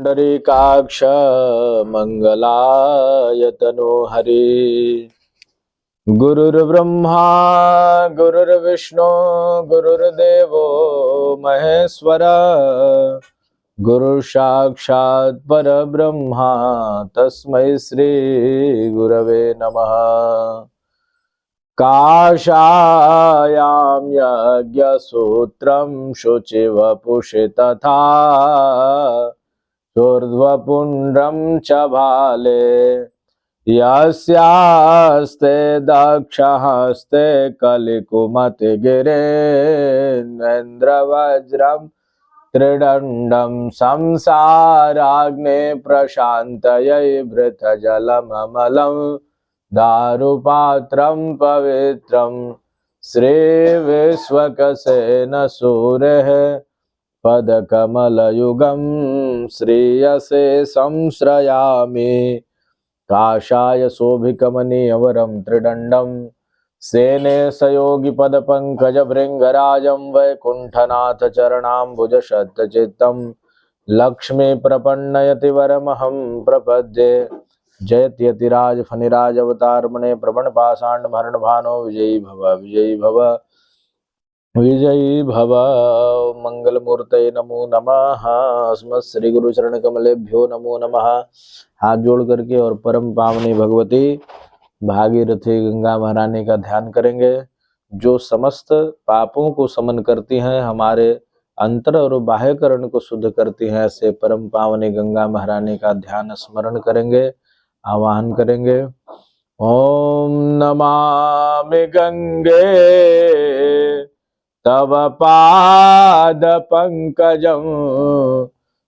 पुण्डरीकाक्ष मंगलाय तनोहरि। गुरुर्ब्रह्मा गुरुर्विष्णु गुरुर्देवो महेश्वर। गुरु साक्षात् परब्रह्मा तस्मै श्री गुरवे नमः। काषायां यज्ञसूत्रं शुचिवपुषि तथा ऊर्ध्वपुण्ड्रं च भाले। यस्यास्ते दक्षहस्ते कलिकुमतिगिरेन्द्रवज्रं त्रिदण्डं संसाराग्ने प्रशान्तये भृतजलममलं दारुपात्रं पवित्रं श्रीविश्वक्सेन सूरेः पदकमलयुगं श्रीयसे संश्रयामि। काषाय शोभिकमनीयवरं त्रिदण्डं सेने सयोगि पदपङ्कजभृङ्गराजं वैकुण्ठनाथ चरणाम्बुजशतचित्तं लक्ष्मी प्रपन्नयति वरमहं प्रपद्ये। जयत्यतिराज फणिराज अवतारमणे प्रवण पाषाण मरण भानो विजयी भव विजयी भव विजयी भव। मंगल मूर्ते नमो नमः। अस्मत् श्री गुरु चरण कमलेभ्यो नमो नमः। हाथ जोड़ करके और परम पावनी भगवती भागीरथी गंगा महारानी का ध्यान करेंगे, जो समस्त पापों को समन करती हैं, हमारे अंतर और बाह्यकरण को शुद्ध करती हैं। ऐसे परम पावनी गंगा महारानी का ध्यान स्मरण करेंगे, आवाहन करेंगे। ओम नमामि गंगे तव पाद पंकजं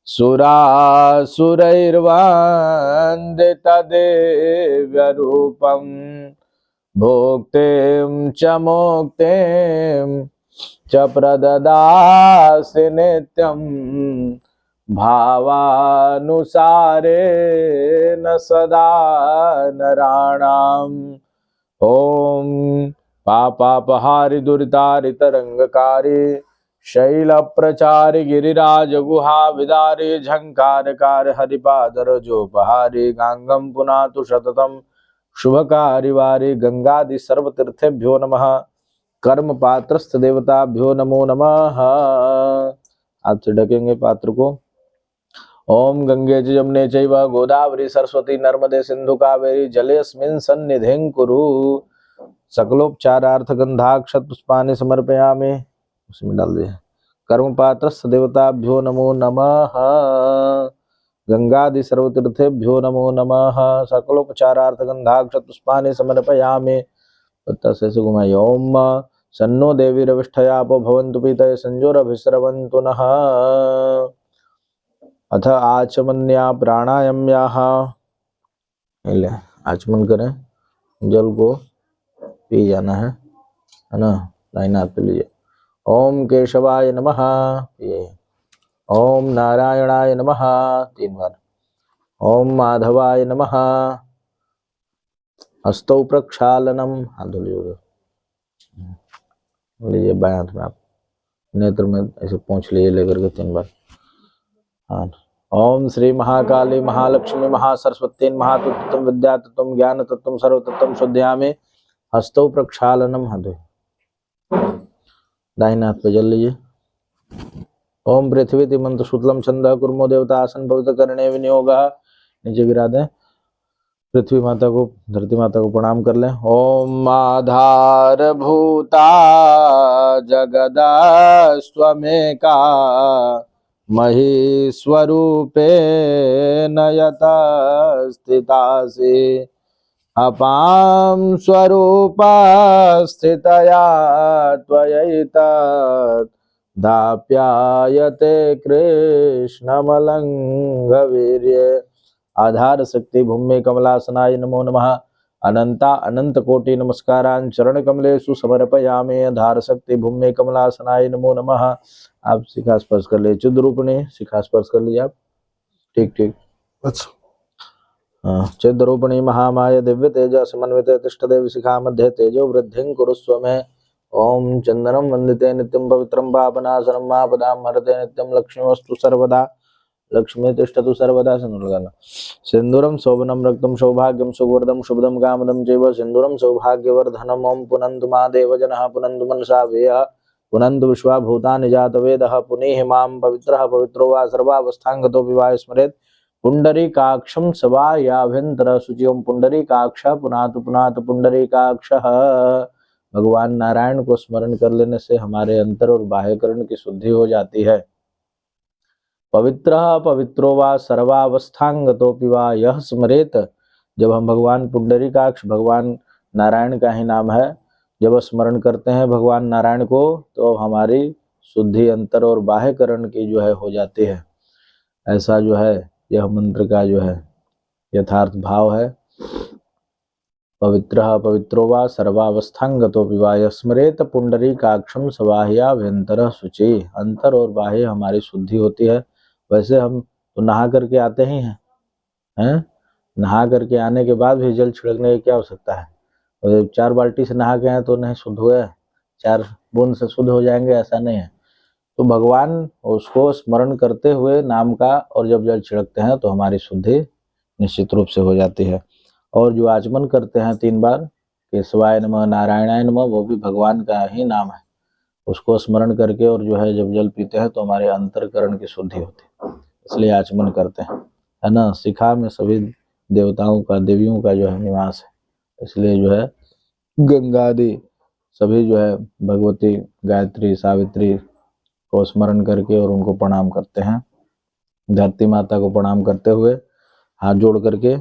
सुरासुरैर्वन्दितदिव्य रूपं भोक्तिं च मोक्तिं च प्रददासि नित्यं भावानुसारेण सदा नराणाम्। ओम पापापहारि दुरितारि तरंगकारी शैलप्रचारि गिरिराज गुहाविदारि झंकारकार हरिपादरजोपहारि गांगम पुनातु सततम शुभकारी वारि। गंगादि सर्वतीर्थेभ्यो नमः। कर्म पात्रस्थ देवताभ्यो नमो नमः। हाथ से ढकेंगे पात्र को। ओम गंगे च यमुने चैव गोदावरी सरस्वती नर्मदे सिंधु कावेरी जलेऽस्मिन् सन्निधिं कुरु। सकलोपचारार्थ गंधाक्षत पुष्पाणि समर्पयामि। उसमें डाल दिए। कर्म पात्रस्थ देवताभ्यो नमो नमः। गंगादि सर्वतीर्थेभ्यो नमो नमः। सकलोपचारार्थ गंधाक्षत पुष्पाणि समर्पयामि। पत्ता से घुमाइए। ओम सन्नो देवी रविष्ठयापो भवन्तु पीतये संजोरभिस्रवन्तु नः। अथ आचमन्या प्राणायाम्याः। आचमन करें, जल को पी जाना है ना। दाहिना हाथ पे लीजिए। ओम केशवाय नमः। ओम नारायणाय नमः 3 बार। ओम माधवाय नमः। हस्तौ प्रक्षालनम, हाथ धो लीजिए बाएं हाथ में आप। नेत्र में ऐसे पोंछ लीजिए लेकर के 3 बार। हाँ। ओम श्री महाकाली महालक्ष्मी महासरस्वती महातत्व विद्या तत्व ज्ञान तत्व सर्वतत्व शुद्ध्यामि। हस्तौ प्रक्षालनम, हाथ धोइए। दाहिने हाथ पे जल लीजिए। ओम पृथ्वी मंत्र शुक्लम छंद कुर्मो देवता आसन पवित्र करणे विनियोग। नीचे गिरा दें। पृथ्वी माता को, धरती माता को प्रणाम कर लें। ओम आधार भूता जगदस्त्वमेका महीस्वरूपेण यथा स्थितासि। अपां स्वरूपा स्थितया त्वयैतत् दाप्यायते कृष्णमलङ्घवीर्ये। आधार शक्ति भूमि कमलासनाय नमो नमः। अनंता अनंत कोटि नमस्कारान् चरण कमलेषु समर्पयामि। आधार शक्ति भूमि कमलासनाय नमो नमः। आप शिखा स्पर्श कर लीजिए। चिद रूपणी शिखा स्पर्श कर लीजिए आप। ठीक ठीक। अच्छा। चिद्रूपिणी महामाय दिव्य तेज समन्वित तिष्ठदेव शिखा मध्य तेजो वृद्धिं कुरुस्व मे। ओम चंदनम वंदिते नित्यं पवित्रं पापनाशनं मापदां हरते नित्यं लक्ष्मीवस्तु सर्वदा। लक्ष्मी तिष्ठतु सर्वदा सिंदूरम सिंदूरम शोभनम रक्तम सौभाग्यम सुवर्धम शुभदम कामदम चैव सिंदूरम सौभाग्यवर्धनम ओम पुनन्तु महादेव जनः पुनन्तु मनसा वेयः पुनन्तु विश्वा भूतानि जातवेदः पुनीहि मां पवित्रः पवित्रो वा सर्वावस्थांगतो विवाह स्मरेत् पुंडरीकाक्षं सभायाभ्यंतर शुचिओम पुंडरीकाक्ष पुनातु पुंडरीकाक्षः। भगवान नारायण को स्मरण कर लेने से हमारे अंतर और बाह्यकरण की शुद्धि हो जाती है। पवित्रः पवित्रो वा सर्वावस्थांगतोऽपि वा यह स्मरेत। जब हम भगवान पुंडरीकाक्ष भगवान नारायण का ही नाम है, जब स्मरण करते हैं भगवान नारायण को तो हमारी शुद्धि अंतर और बाह्यकरण की जो है हो जाती है। ऐसा जो है यह मंत्र का जो है यथार्थ भाव है। पवित्रः पवित्रो वा सर्वावस्थांगतोऽपि वा यः स्मरेत पुंडरीकाक्षं सबाह्याभ्यंतरः शुचि। अंतर और बाह्य हमारी शुद्धि होती है। वैसे हम तो नहा करके आते ही हैं, नहा करके आने के बाद भी जल छिड़कने की क्या आवश्यकता है? और 4 बाल्टी से नहा के आए तो नहीं शुद्ध हुए, 4 बूंद से शुद्ध हो जाएंगे, ऐसा नहीं है। तो भगवान उसको स्मरण करते हुए नाम का और जब जल छिड़कते हैं तो हमारी शुद्धि निश्चित रूप से हो जाती है। और जो आचमन करते हैं 3 बार केशवाय नमः नारायणाय नमः, वो भी भगवान का ही नाम है। उसको स्मरण करके और जो है जब जल पीते हैं तो हमारे अंतरकरण की शुद्धि होती है, इसलिए आचमन करते हैं, है ना। शिखा में सभी देवताओं का देवियों का जो है निवास है, इसलिए जो है गंगा आदि सभी जो है भगवती गायत्री सावित्री को स्मरण करके और उनको प्रणाम करते हैं। धरती माता को प्रणाम करते हुए हाथ जोड़ करके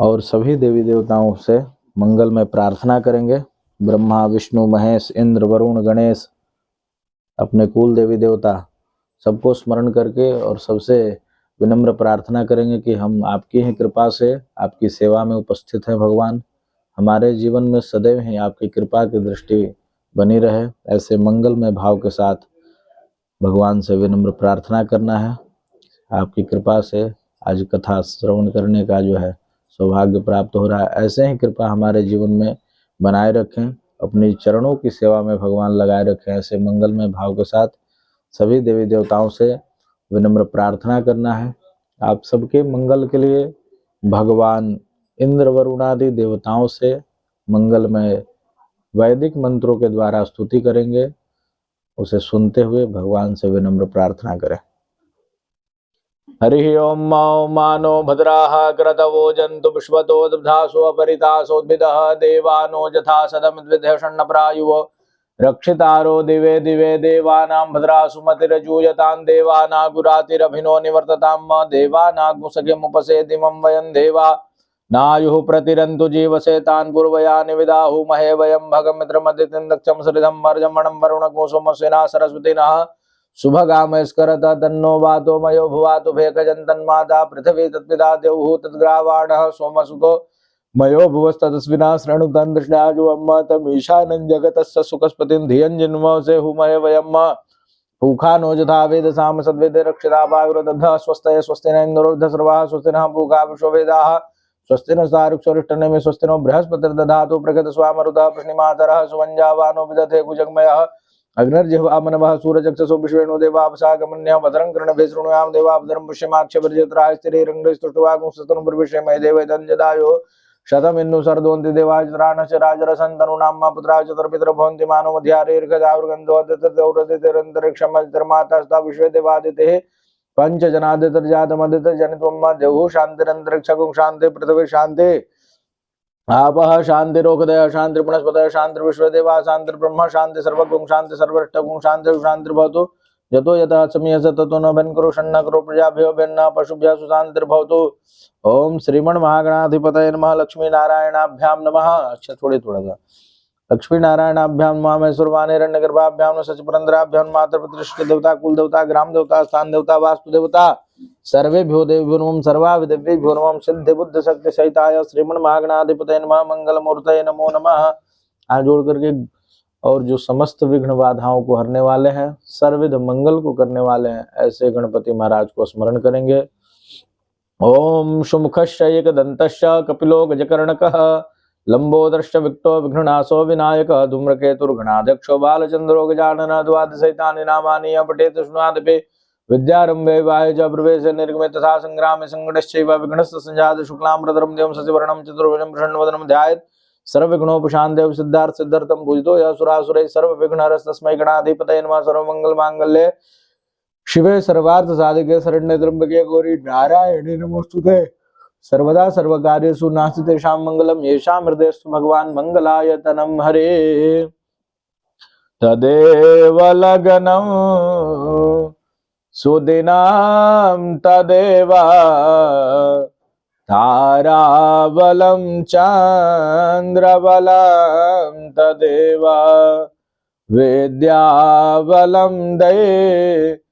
और सभी देवी देवताओं से मंगल में प्रार्थना करेंगे। ब्रह्मा विष्णु महेश इंद्र वरुण गणेश, अपने कुल देवी देवता सबको स्मरण करके और सबसे विनम्र प्रार्थना करेंगे कि हम आपकी ही कृपा से आपकी सेवा में उपस्थित हैं भगवान, हमारे जीवन में सदैव ही आपकी कृपा की दृष्टि बनी रहे। ऐसे मंगलमय भाव के साथ भगवान से विनम्र प्रार्थना करना है। आपकी कृपा से आज कथा श्रवण करने का जो है सौभाग्य प्राप्त हो रहा है। ऐसे ही कृपा हमारे जीवन में बनाए रखें, अपनी चरणों की सेवा में भगवान लगाए रखें। ऐसे मंगलमय भाव के साथ सभी देवी देवताओं से विनम्र प्रार्थना करना है। आप सबके मंगल के लिए भगवान इंद्र वरुण आदि देवताओं से मंगलमय वैदिक मंत्रों के द्वारा स्तुति करेंगे। उसे सुनते हुए भगवान से विनम्र प्रार्थना करें। हरि ओम मौ मानो भद्राः क्रतवो जन्तु पुष्पतो दब्धासो अपरितासोद्भिदः देवानो यथा सदमिद्विध्यषण्णप्रायुवो रक्षितारो दिवे दिवे देवानां भद्रासु मतिरजूयतां देवानागुरातिरभिनो निवर्ततां देवानागुंसकिमुपसेदिमं वयं देवा नायुः प्रतिरन्तु जीवसे तान् पूर्वयानि विदाहुमहे वयं भगमित्रमदितिं दक्षं सृधं वर्जमणं वरुणकुसुमस्विना सरस्वतीनः शुभगामस्करत तन्नो वातो मयो भुवातु भेकजन्तन्माता पृथिवी तत्पिता द्यौः तद्ग्रावाणः सोमसुतो मयो भुवस्ततस्विना शृणुतं दृष्टाजुवम्म तमीशानं जगतस्य सुखस्पतिं धियं जिन्मसे हुमहे वयम् पूखा नो यथा वेदसाम सद्वेदे रक्षिता वायुरदब्धः स्वस्तये स्वस्तिन इन्दुरुद्ध सर्वाः स्वस्तिनः पूखा विश्ववेदाः स्वस्तिन सारुक्षरिष्टनेमि स्वस्तिनो बृहस्पतिर्दधातु प्रगतस्वामरुतः प्रश्निमातरः सुवञ्जावानो विदधे कुजग्मयः अग्निर्जिह्वामनवः सूरजक्षसो विश्वेणो देवापसागमन्यः भद्रं कर्णभिः शृणुयाम देवाभद्रं पुष्यमाक्षभिर्जत्राः स्थिरैरङ्गैस्तुष्ट्वागुंसतनुर्विषेमहे देवैतञ्जदायो शतमिन्नु सर्दोन्ति देवाचराणश्च राजरसन्तनूनां पुत्रा चतुर्पितरो भवन्ति मानो मध्यारेर्घदावृगन्धो अदितिर्माता विश्वे देवादितेः पंचजनादितिर्जातमदितिर्जनित्वं देवः शान्तिरन्तरिक्षगुं शान्ति पृथिवी शान्ति आपः शान्तिरोगदय शान्तिर्पुनस्पतय शान्तिर्विश्वदेवा शान्तिर्ब्रह्म शान्ति सर्वगुं शान्ति सर्वष्टगुं शान्तिर्भवतु यतो यतः समयस ततो न भिन्नकरो षण्ण करो प्रजाभ्यो भिन्न पशुभ्यः सुशान्तिर्भवतु। ओम श्रीमण महागणाधिपतये नमः। लक्ष्मी नारायणाभ्याम नमः। अच्छा थोड़ा सा लक्ष्मी नारायणाभ्याम नमः। मैसूरवाणीरण्यगर्भाभ्याम सचपुरंद्राभ्याम मातृ प्रतिष्ठित देवता कुल देवता ग्राम देवता स्थान देवता वास्तु देवता सर्वेभ्यो देवेभ्यो नमः सर्वाविदेव्येभ्यो नमः सिद्धि बुद्धि शक्ति सहिताय श्रीमण महागणाधिपतये नमः मंगल मूर्तये नमो नमः। हाथ जोड़ करके और जो समस्त विघ्न बाधाओं को हरने वाले हैं, सर्वविध मंगल को करने वाले हैं, ऐसे गणपति महाराज को स्मरण करेंगे। ओम शुमुखश्च एकदन्तश्च कपिलो गजकर्णकः लंबोदरश्च विक्टो विघ्ननाशो विनायकः धूम्रकेतुर्गणाध्यक्षो बालचन्द्रो गजाननः द्वादशैतानि नामानि पठेत् शृणुयादपि विद्यारंभे वाय च प्रवेशे निर्गमे तथा संग्रामे संकटश्चैव विघ्नस्य संजाते शुक्लाम्बरधरं देवं शशिवर्णं चतुर्भुजं प्रसन्नवदनं ध्यायेत् सर्वविघ्नोपशान्तये सिद्धार्थ सिद्ध्यर्थं पूजितो यः सुरासुरैः सर्वविघ्नहरस्तस्मै गणाधिपतये नमः। सर्वमङ्गलमाङ्गल्ये शिवे सर्वार्थ साधिके शरण्ये त्र्यंबके गौरी नारायणी नमोस्तुते। सर्वदा सर्वकार्येषु नास्ति तेषां मंगलम् येषां हृदयेषु भगवान् मंगलायतनं हरे। तदेव लग्नं सुदिनं तदेव ताराबलं चन्द्रबलं तदेव विद्याबलं दैवबलं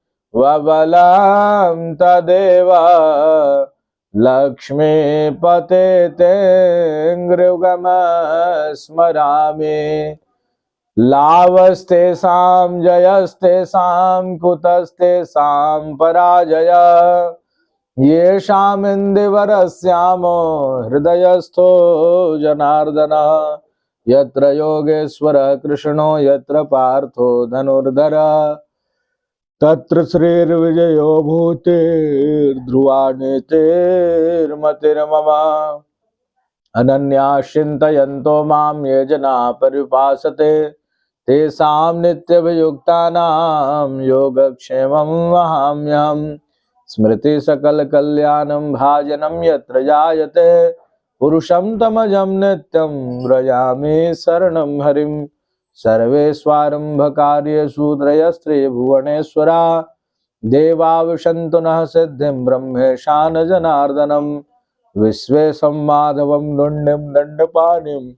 तदेव लक्ष्मीपते तेऽङ्घ्रियुगमस्मरामि। लाभस्तेषां जयस्तेषां कुतस्तेषां पराजय येषामिन्दिवरस्यामो हृदयस्थो जनार्दनः। यत्र योगेश्वर कृष्णो यत्र पार्थो धनुर्धर तत्र श्रीर्विजयो भूतिर्ध्रुवा नीतिर्मतिर्मम। अनन्याः चिन्तयन्तो मां ये जना पर्युपासते तेषां नित्यभियुक्तानां योगक्षेमं वहाम्यहम्। स्मृतिसकलकल्याणं भाजनं यत्र जायते पुरुषं तमजं नित्यं व्रजामि शरणं हरिं। सर्वेष्वारम्भकार्येषु त्रयस्त्रिभुवनेश्वरा देवा विशन्तु नः सिद्धिं ब्रह्मेशान जनार्दनम्। विश्वेशं माधवं दुण्डिं दण्डपाणिं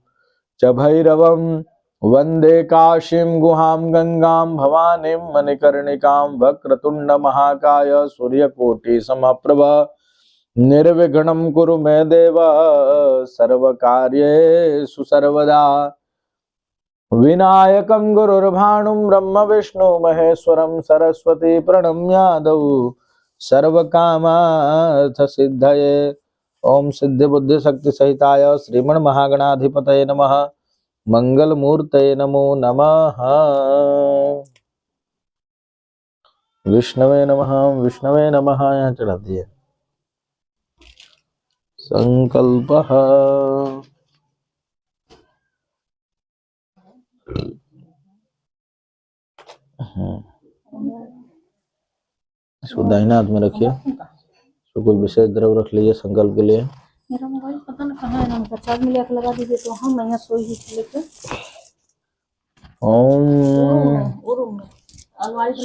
च भैरवं वन्दे काशीं गुहां गंगां भवानीं मणिकर्णिकां। वक्रतुण्डमहाकाय सूर्यकोटिसमप्रभ निर्विघ्नं कुरु मे देव सर्वकार्येषु सर्वदा। विनायकं गुरुर्भाणुं ब्रह्म विष्णु महेश्वरं सरस्वती प्रणम्यादौ सर्वकामार्थ सिद्धये। ओम सिद्धि बुद्धि शक्ति सहिताय श्रीमन महागणाधिपतये नमः। मंगल मूर्तये नमो नमः। विष्णवे नमः विष्णवे नमः। यहाँ चढ़ा दिए संकल्पः। इसको दाहिना हाथ में रखिए। तो कोई विशेष द्रव रख लीजिए संकल्प के लिए। मेरा मोबाइल पता नहीं कहाँ है, नंबर चार्ज में लेकर लगा दीजिए तो हम यहाँ सोई ही थी लेकर। ओम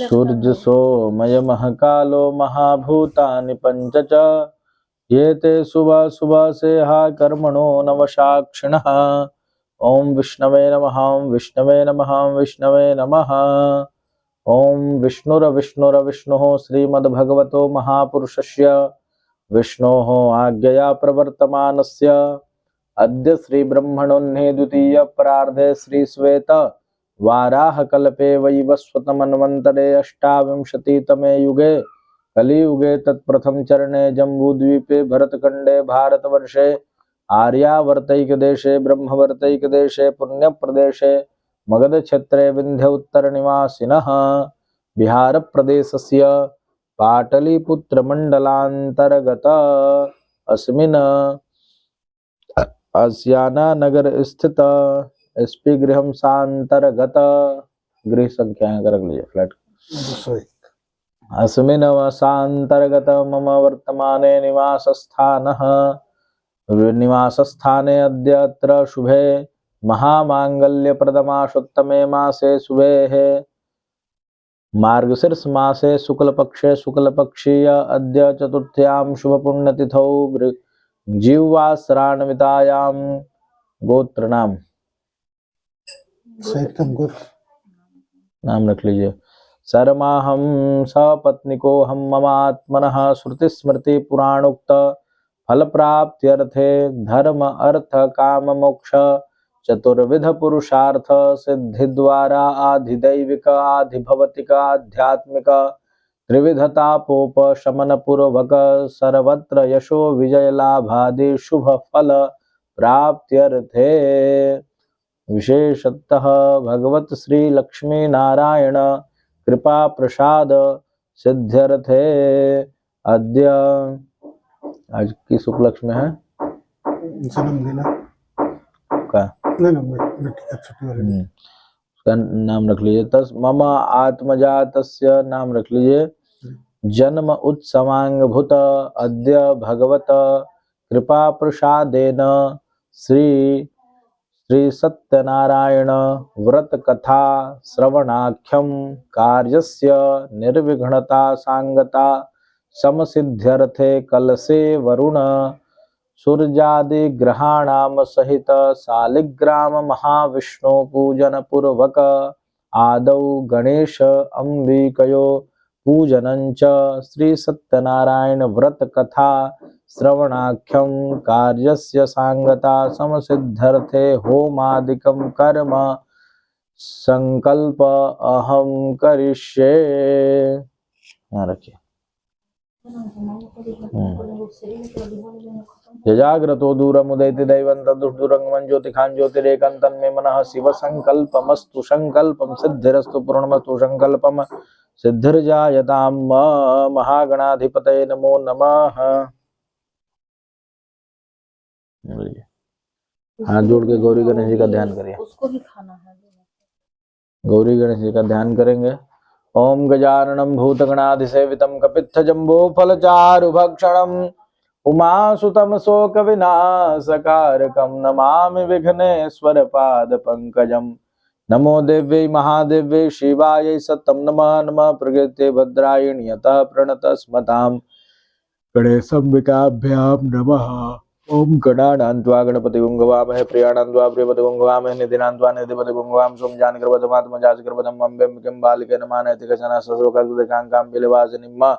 सूर्य सोमय महाकालो महाभूतानि पंच च ये ते शुभ शुभ से हा कर्मणो नवसाक्षिणः। ओम विष्णवे नमः विष्णवे नमः विष्णवे नमः। ओम विष्णुर्विष्णुः श्रीमद्भगवतो महापुरुषस्य विष्णोः आज्ञया प्रवर्तमानस्य अद्य श्री ब्रह्मणोन्ने द्वितीय परार्धे श्री श्वेत वाराह कल्पे वैवस्वतमन्वन्तरे अष्टाविंशतितमे युगे कलियुगे तत्प्रथम चरणे जम्बूद्वीपे भरतखण्डे भारतवर्षे आर्यावर्तैकदेशे ब्रह्मवर्तैकदेशे पुण्यप्रदेशे मगधक्षेत्रे विन्ध्य उत्तरनिवासिनः बिहारप्रदेशस्य पाटलिपुत्रमण्डलान्तर्गत अस्मिन् अस्याना नगर स्थित एसपी गृहम सान्तर्गत गृह संख्या रख लीजिए फ्लैट अस्मिन् सान्तर्गत मम वर्तमाने निवासस्थाने अद्य अत्र शुभे महामांगल्यप्रदमासोत्तमे मासे शुभेः मार्गशीर्ष मासे शुक्लपक्षीय अद्य चतुर्थ्यां शुभपुण्यतिथौ जीवाश्राणवितायां गोत्र नाम रख लीजिए। शर्माहं सपत्निको हम ममात्मनः श्रुतिस्मृति पुराणोक्त फल प्राप्त्यर्थे धर्म अर्थ काम मोक्ष चतुर्विध पुरुषार्थ सिद्धि द्वारा आधिदैविक आधिभवतिक आध्यात्मिक त्रिविधतापोप शमन पूर्वक सर्वत्र यशो विजय लाभादि शुभ फल प्राप्त्यर्थे विशेषतः भगवत श्री लक्ष्मी नारायण कृपा प्रसाद सिद्ध्यर्थे अद्य। आज किस उपलक्ष्य में है जन्मदिन का? नहीं बेटी का छुट्टी वाले दिन। उसका नाम रख लीजिए। तस मम आत्मजातस्य नाम रख लीजिए। जन्म उत्सवांगभूत अद्य भगवत कृपा प्रसादेन श्री श्री सत्यनारायण व्रत कथा श्रवणाख्यम कार्यस्य निर्विघ्नता सांगता समसिद्ध्यर्थे कलसे वरुण सूर्यादि ग्रहाणाम सहित शालिग्राम महाविष्णु पूजन पूर्वक आदौ गणेश अंबिकयो पूजनं च श्री सत्यनारायण व्रत कथा श्रवणाख्यम कार्यस्य सांगता समसिद्ध्यर्थे होमादिकं कर्म संकल्प अहम करिष्ये। यहाँ रखिए। यजाग्रतो दूरमुदयति दैवन्तं दुष्दुरंगमं ज्योतिखां ज्योतिरेकन्तं मे मनः शिव संकल्पमस्तु संकल्पं सिद्धिरस्तु पूर्णमस्तु संकल्पम सिद्धिर्जायतां महागणाधिपतये नमो नमः। हाथ जोड़ के गौरी गणेश जी का ध्यान करिए। उसको भी खाना है। गौरी गणेश जी का ध्यान करेंगे। ओम गजाननं भूतगणाधिसेवितं कपित्थजम्बूफलचारुभक्षणम् उमासुतं शोकविनाशकारकं नमामि विघ्नेश्वरपादपङ्कजं। नमो देव्यै महादेव्यै शिवायै सत्यं नमः नमः प्रकृते भद्रायणि यतः प्रणतस्मतां गणेशम्बिकाभ्यां नमः। ओम गणानान्त्वा गणपतिगुं गवामहे प्रियाणान्त्वा प्रियपतिगुं गवामहे निधिनान्त्वा निधिपतिगुं गवामहे सोम जानकीर्वतमात्मजाजकीर्वतं अम्बेम्बिकं बालिके नमानयति कचना ससुकां बिलवासिनीं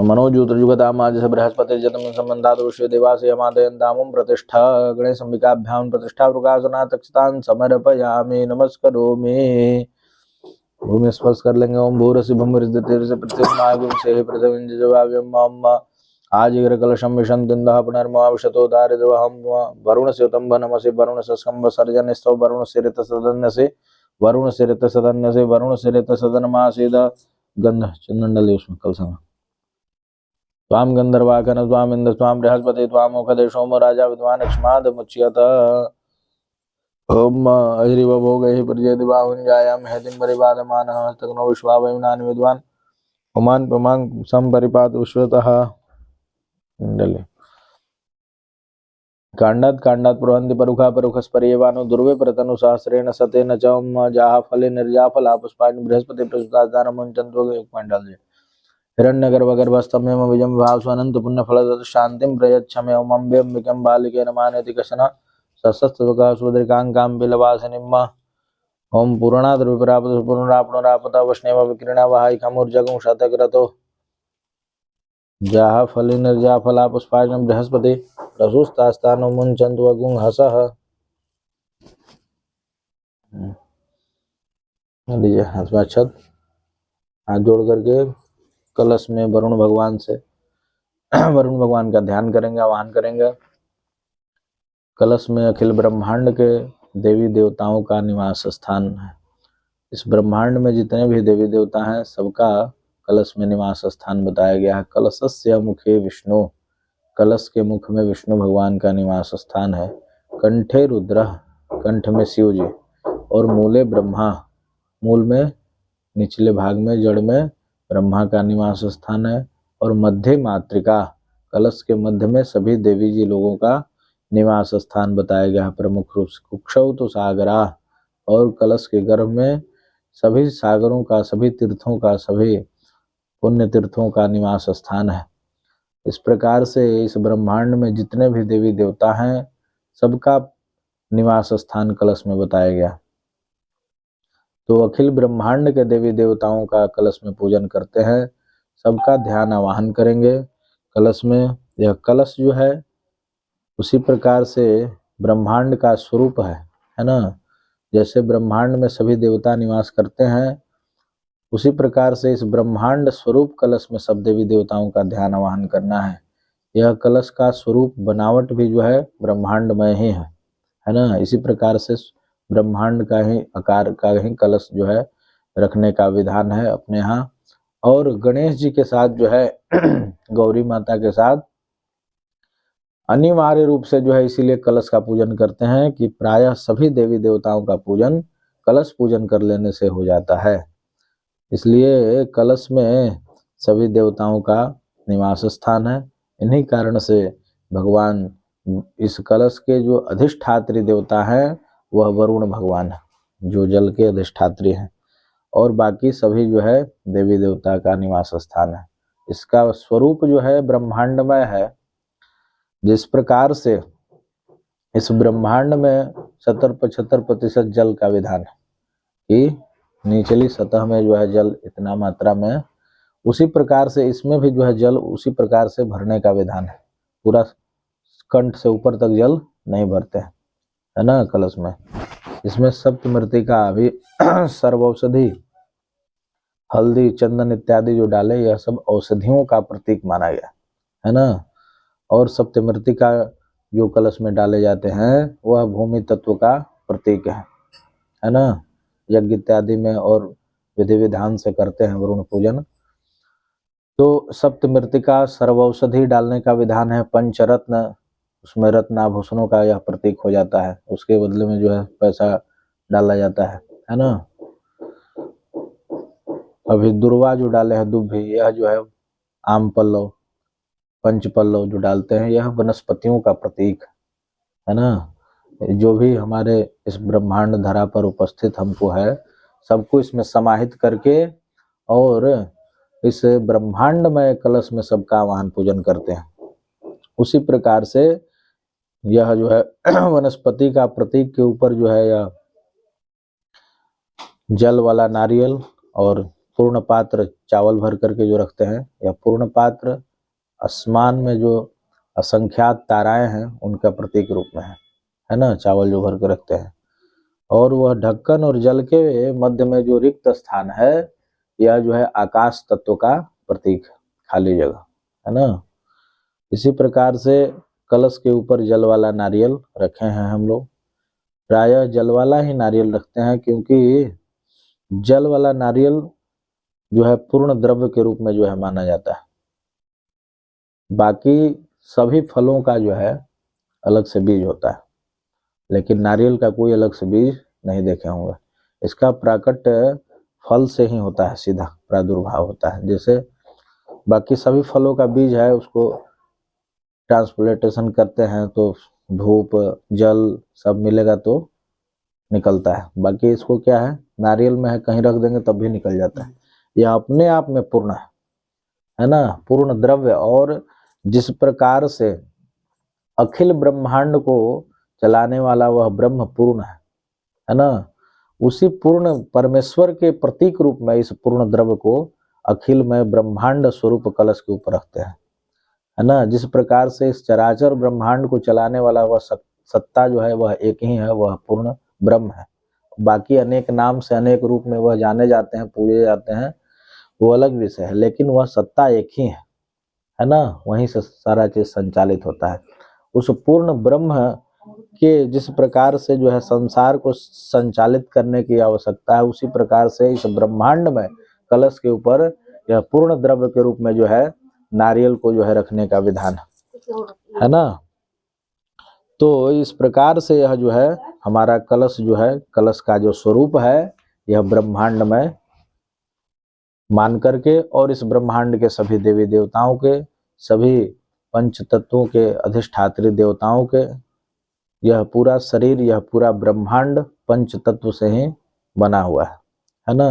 मनोजूतजुगतामाज बृहस्पतिर्जतम संबंधात विश्व देवास यमादयन्तामुं प्रतिष्ठा गणेशम्बिकाभ्यां प्रतिष्ठा प्रकाशना तक्षतान् समर्पयामि नमस्करोमि। भूमि स्पर्श कर लेंगे। ओम भूरसि भूमिर्दितिर्षि पृथ्वीर्मागुं से पृथ्वीं मम आजिगर कलशं विशन्तिन्दः पुनर्महाविशतो दारिद्वहं वरुण से उतंब नमसि वरुण सस्कंभ सर्जन स्तव वरुण सिरित सदन्य से वरुण सिरित सदन्य से वरुण सिरित सदनमासीद गंध चंदन डले उसमें कल समय त्वाम गंधर्वाकन त्वाम इंद्र त्वाम बृहस्पति त्वाम ओखदेशोम राजा विद्वान अक्ष्माद मुच्यत। ओम अहिरिव भोगैः प्रजयति बाहुञ्जायां हेतिं परिपादमानः तग्नो विश्वावयुनानि विद्वान् उमान् पुमान् संपरिपात विश्वतः डले। कांडात कांडात प्रवन्ति परुखा परुखस्पर्येवानो दुर्वे प्रतनु सहस्रेण सतेन च जाह फले निर्जाफला पुष्पाणि बृहस्पति प्रसुतादारं मुञ्चन्तो एक पॉइंट डाल दिए। हिरण्यगर्भगर्भस्थमेव विजं भास्वनन्त पुण्यफलदत् शान्तिं प्रयच्छमे ओम अम्बिकं बालिके नमानयति कशन सशस्त्रका सुदृकांकां बिलवासिनीं। ओम पूर्णाद् विप्रापद पुनरापणरापता वष्णेव विक्रीणा वहाई खमुर्जगुं शतक्रतो जाह फले निर्जाफला पुष्पाणि बृहस्पति प्रसूस्तास्तानो मुञ्चन्तु अगुं हसः। लीजिए हाथ में अक्षत, हाथ जोड़ करके कलश में वरुण भगवान से वरुण भगवान का ध्यान करेंगे, आवाहन करेंगे। कलश में अखिल ब्रह्मांड के देवी देवताओं का निवास स्थान है। इस ब्रह्मांड में जितने भी देवी देवता हैं सबका कलश में निवास स्थान बताया गया है। कलशस्य मुखे विष्णु, कलश के मुख में विष्णु भगवान का निवास स्थान है। कंठे रुद्र, कंठ में शिव जी, और मूले ब्रह्मा, मूल में निचले भाग में जड़ में ब्रह्मा का निवास स्थान है। और मध्य मातृका, कलश के मध्य में सभी देवी जी लोगों का निवास स्थान बताया गया है प्रमुख रूप से। कुक्षौ तो सागरा, और कलश के गर्भ में सभी सागरों का, सभी तीर्थों का, सभी पुण्य तीर्थों का निवास स्थान है। इस प्रकार से इस ब्रह्मांड में जितने भी देवी देवता हैं सबका निवास स्थान कलश में बताया गया। तो अखिल ब्रह्मांड के देवी देवताओं का कलश में पूजन करते हैं, सबका ध्यान आवाहन करेंगे कलश में। यह कलश जो है उसी प्रकार से ब्रह्मांड का स्वरूप है ना। जैसे ब्रह्मांड में सभी देवता निवास करते हैं उसी प्रकार से इस ब्रह्मांड स्वरूप कलश में सब देवी देवताओं का ध्यान आवाहन करना है। यह कलश का स्वरूप बनावट भी जो है ब्रह्मांडमय ही है ना। इसी प्रकार से ब्रह्मांड का ही आकार का ही कलश जो है रखने का विधान है अपने यहाँ। और गणेश जी के साथ जो है गौरी माता के साथ अनिवार्य रूप से जो है इसीलिए कलश का पूजन करते हैं कि प्रायः सभी देवी देवताओं का पूजन कलश पूजन कर लेने से हो जाता है। इसलिए कलश में सभी देवताओं का निवास स्थान है। इन्हीं कारण से भगवान इस कलश के जो अधिष्ठात्री देवता हैं वह वरुण भगवान है, जो जल के अधिष्ठात्री हैं, और बाकी सभी जो है देवी देवता का निवास स्थान है। इसका स्वरूप जो है ब्रह्मांडमय है। जिस प्रकार से इस ब्रह्मांड में 70-75% जल का विधान है कि निचली सतह में जो है जल इतना मात्रा में, उसी प्रकार से इसमें भी जो है जल उसी प्रकार से भरने का विधान है। पूरा कंठ से ऊपर तक जल नहीं भरते हैं, है ना कलश में। इसमें सप्तमृत्तिका भी सर्वौषधि हल्दी चंदन इत्यादि जो डाले, यह सब औषधियों का प्रतीक माना गया है ना। और सप्तमृत्तिका जो कलश में डाले जाते हैं वह भूमि तत्व का प्रतीक है ना। यज्ञ इत्यादि में और विधि विधान से करते हैं वरुण पूजन। तो सप्तमृत्तिका सर्वौषधि डालने का विधान है। पंचरत्न, उसमें रत्नाभूषणों का यह प्रतीक हो जाता है, उसके बदले में जो है पैसा डाला जाता है ना। अभी दुर्वा जो डाले हैं दुभी, यह जो है आम पल्लव पंच पल्लव जो डालते हैं, यह वनस्पतियों का प्रतीक है ना। जो भी हमारे इस ब्रह्मांड धरा पर उपस्थित हमको है, सबको इसमें समाहित करके और इस ब्रह्मांडमय कलश में सबका आवाहन पूजन करते हैं। उसी प्रकार से यह जो है वनस्पति का प्रतीक के ऊपर जो है यह जल वाला नारियल और पूर्ण पात्र चावल भर करके जो रखते हैं, यह पूर्ण पात्र आसमान में जो असंख्यात ताराएं हैं उनका प्रतीक रूप में है ना, चावल जो भर के रखते हैं। और वह ढक्कन और जल के मध्य में जो रिक्त स्थान है, यह जो है आकाश तत्व का प्रतीक, खाली जगह है ना। इसी प्रकार से कलश के ऊपर जल वाला नारियल रखे हैं हम लोग। प्रायः जल वाला ही नारियल रखते हैं, क्योंकि जल वाला नारियल जो है पूर्ण द्रव्य के रूप में जो है माना जाता है। बाकी सभी फलों का जो है अलग से बीज होता है, लेकिन नारियल का कोई अलग से बीज नहीं देखे होंगे। इसका प्राकट फल से ही होता है, सीधा प्रादुर्भाव होता है। जैसे बाकी सभी फलों का बीज है, उसको ट्रांसप्लांटेशन करते हैं तो धूप जल सब मिलेगा तो निकलता है। बाकी इसको क्या है, नारियल में है, कहीं रख देंगे तब भी निकल जाता है। यह अपने आप में पूर्ण है ना, पूर्ण द्रव्य। और जिस प्रकार से अखिल ब्रह्मांड को चलाने वाला वह ब्रह्म पूर्ण है ना, उसी पूर्ण परमेश्वर के प्रतीक रूप में इस पूर्ण द्रव्य को अखिल में ब्रह्मांड स्वरूप कलश के ऊपर रखते हैं, है ना। जिस प्रकार से इस चराचर ब्रह्मांड को चलाने वाला वह सत्ता जो है वह एक ही है, वह पूर्ण ब्रह्म है। बाकी अनेक नाम से अनेक रूप में वह जाने जाते हैं, पूजे जाते हैं, वो अलग विषय है, लेकिन वह सत्ता एक ही है ना। वहीं से सारा चीज संचालित होता है। उस पूर्ण ब्रह्म के जिस प्रकार से जो है संसार को संचालित करने की आवश्यकता है, उसी प्रकार से इस ब्रह्मांड में कलश के ऊपर यह पूर्ण द्रव्य के रूप में जो है नारियल को जो है रखने का विधान है ना। तो इस प्रकार से यह जो है हमारा कलश जो है, कलश का जो स्वरूप है यह ब्रह्मांड में मान करके, और इस ब्रह्मांड के सभी देवी देवताओं के, सभी पंच तत्वों के अधिष्ठात्री देवताओं के, यह पूरा शरीर, यह पूरा ब्रह्मांड पंच तत्व से ही बना हुआ है ना।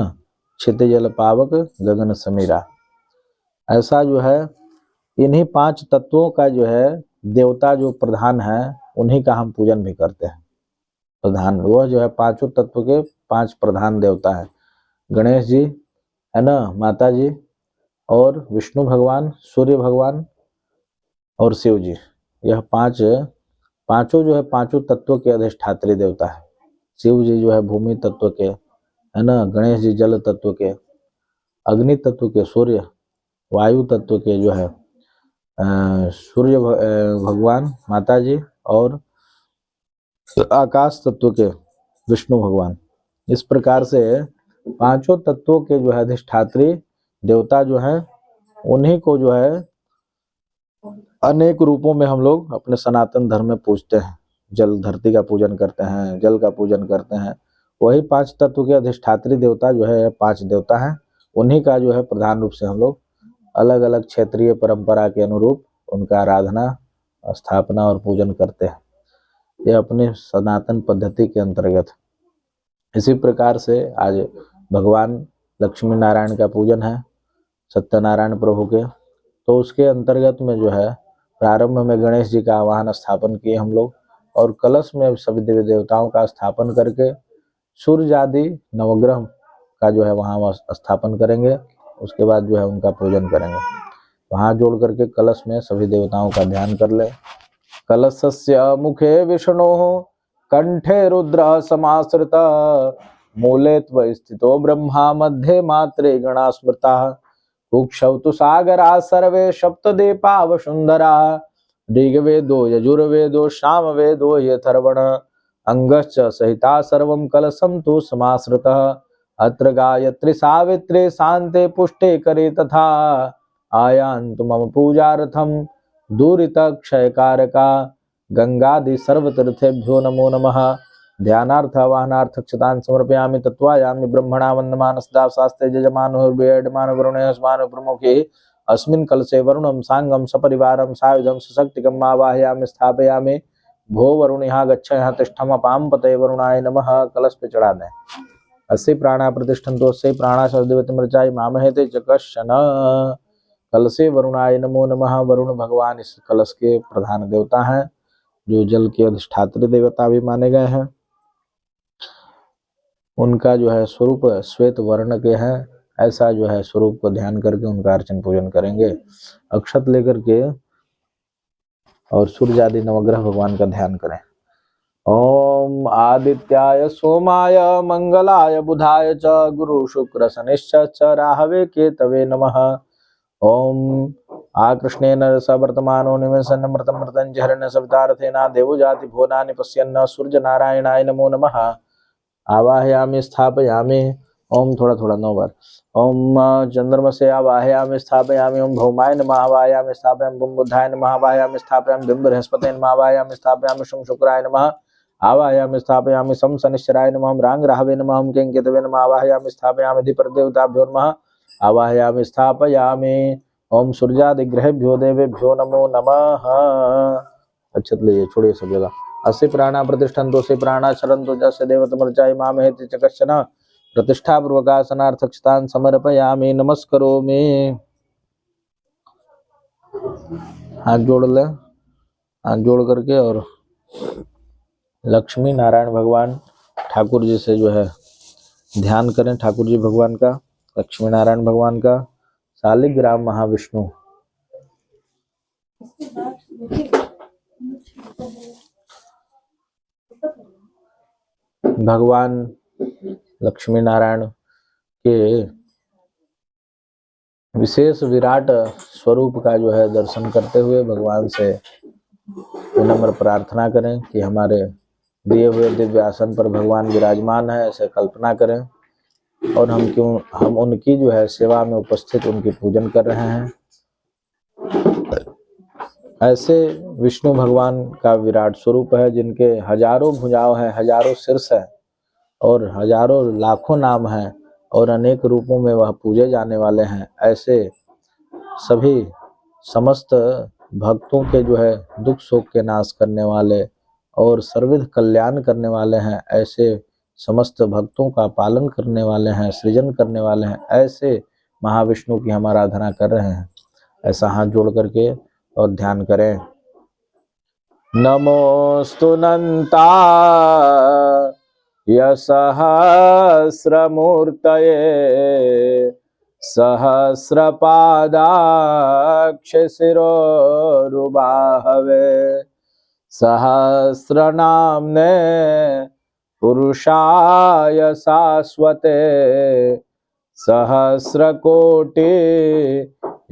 क्षितिजल पावक गगन समीरा, ऐसा जो है इन्हीं 5 तत्वों का जो है देवता जो प्रधान है, उन्हीं का हम पूजन भी करते हैं। प्रधान वह जो है 5 तत्व के 5 प्रधान देवता है। गणेश जी है ना, माता जी, और विष्णु भगवान, सूर्य भगवान और शिव जी। यह पांचों जो है 5 तत्वों के अधिष्ठात्री देवता है। शिव जी जो है भूमि तत्व के, है ना। गणेश जी जल तत्व के, अग्नि तत्व के सूर्य, वायु तत्व के जो है सूर्य भगवान माता जी, और आकाश तत्व के विष्णु भगवान। इस प्रकार से पांचों तत्वों के जो है अधिष्ठात्री देवता जो हैं उन्हीं को जो है अनेक रूपों में हम लोग अपने सनातन धर्म में पूजते हैं। जल धरती का पूजन करते हैं, जल का पूजन करते हैं। वही पांच तत्व के अधिष्ठात्री देवता जो है पांच देवता हैं, उन्हीं का जो है प्रधान रूप से हम लोग अलग अलग क्षेत्रीय परंपरा के अनुरूप उनका आराधना, स्थापना और पूजन करते हैं। यह अपने सनातन पद्धति के अंतर्गत। इसी प्रकार से आज भगवान लक्ष्मी नारायण का पूजन है, सत्यनारायण प्रभु के, तो उसके अंतर्गत में जो है प्रारंभ में गणेश जी का आवाहन स्थापन किए हम लोग, और कलश में सभी देवी देवताओं का स्थापन करके सूर्य आदि नवग्रह का जो है वहाँ स्थापन करेंगे। उसके बाद जो है उनका पूजन करेंगे। वहाँ जोड़ करके कलश में सभी देवताओं का ध्यान कर ले। कलशस्य मुखे विष्णोः कंठे रुद्र समाश्रिता मूले त्व स्थितो ब्रह्मा मध्ये मात्रे गणा स्मृता कुक्षौ तु सागरा सर्वे सप्तदीपा वसुंधरा ऋग्वेदो यजुर्वेदो सामवेदो यथर्वण अंगश्च सहिता सर्वं कलशं तु समाश्रितः अत्र गायत्री सावित्री शान्ते पुष्टे करे तथा आयान्तु मम पूजार्थं दूरित क्षयकारका गंगादि सर्वतीर्थेभ्यो नमो नमः। ध्यानार्थ आवाहनार्थ क्षतान् समर्पयामि तत्वायामि ब्रह्मणा वन्दमानस्दा शास्त्रे यजमानो वरुणे स्मानो प्रमुखे अस्मिन् कलशे वरुणं सांगं सपरिवारं सायुधं सशक्तिकम् आवाहयामि स्थापयामि। भो वरुण यहाँ गच्छ यहाँ तिष्ठम अपाम पते वरुणाय नमः। कलश पे चढ़ा दें। अस्सी प्राणा प्रतिष्ठन्तो अस्सी प्राणा सद्वितमृचाय मामहेते च कश्चन। कलशे वरुणाय नमो नमः। वरुण भगवान इस कलश के प्रधान देवता हैं, जो जल के अधिष्ठात्री देवता भी माने गए हैं। उनका जो है स्वरूप श्वेत वर्ण के हैं। ऐसा जो है स्वरूप को ध्यान करके उनका अर्चन पूजन करेंगे। अक्षत लेकर के और सूर्य आदि नवग्रह भगवान का ध्यान करें। ओम आदित्याय सोमाय मंगलाय बुधाय च गुरु शुक्र शनिश्च राहवे केतवे नमः। ओम आकृष्णेन सवर्तमानो निमेषन्नमृतं जहरण्य सवितार्थेना देवजाति भुवनानि पश्यन्न सूर्य नारायणाय नमो नमः। आवाहयामि स्थापयामि। ओम थोड़ा थोड़ा 9 बार। ओम चंद्रमसे आवाहयामि स्थापयामि। ओम भौमाय नमः आवाहयामि स्थापयामि। ओम बुद्धाय नमः आवाहयामि स्थापयामि। बिंब बृहस्पते नमः आवाहयामि स्थापयामि। सोम शुक्राय नमः आवाहयामि स्थापयामि। सम शनिश्चराय नमः। रांग राहवे नमः। ओम केंकेतवे नमः आवाहयामि स्थापयामि। अधिपतिदेवताभ्यो नमः आवाहयामि स्थापयामि। ओम सूर्यादिग्रहेभ्यो देवेभ्यो नमो नमः। अच्छत लीजिए, छोड़िए सब जगह। अस्सी प्राणा प्रतिष्ठन्तो से प्राणा चरन्तो जस्य देवतमर्चाय मामहेति च कश्चन। प्रतिष्ठापूर्वकासनार्थ क्षतान् समर्पयामि। नमस्करोमि। हाथ जोड़ ले, हाथ जोड़ करके और लक्ष्मी नारायण भगवान ठाकुर जी से जो है ध्यान करें। ठाकुर जी भगवान का, लक्ष्मी नारायण भगवान का, शालिग्राम महाविष्णु भगवान लक्ष्मी नारायण के विशेष विराट स्वरूप का जो है दर्शन करते हुए भगवान से विनम्र प्रार्थना करें कि हमारे दिए हुए दिव्य आसन पर भगवान विराजमान है, ऐसे कल्पना करें और हम उनकी जो है सेवा में उपस्थित उनकी पूजन कर रहे हैं। ऐसे विष्णु भगवान का विराट स्वरूप है जिनके हजारों भुजाओं हैं, हजारों शीर्ष है और हजारों लाखों नाम हैं और अनेक रूपों में वह पूजे जाने वाले हैं। ऐसे सभी समस्त भक्तों के जो है दुख शोक के नाश करने वाले और सर्वविध कल्याण करने वाले हैं। ऐसे समस्त भक्तों का पालन करने वाले हैं, सृजन करने वाले हैं। ऐसे महाविष्णु की हम आराधना कर रहे हैं। ऐसा हाथ जोड़ करके और ध्यान करें। नमोस्तु नन्ताय सहस्रमूर्तये सहस्रपादाक्ष शिरोरुबाहवे सहस्रनाम्ने पुरुषाय शाश्वते सहस्रकोटि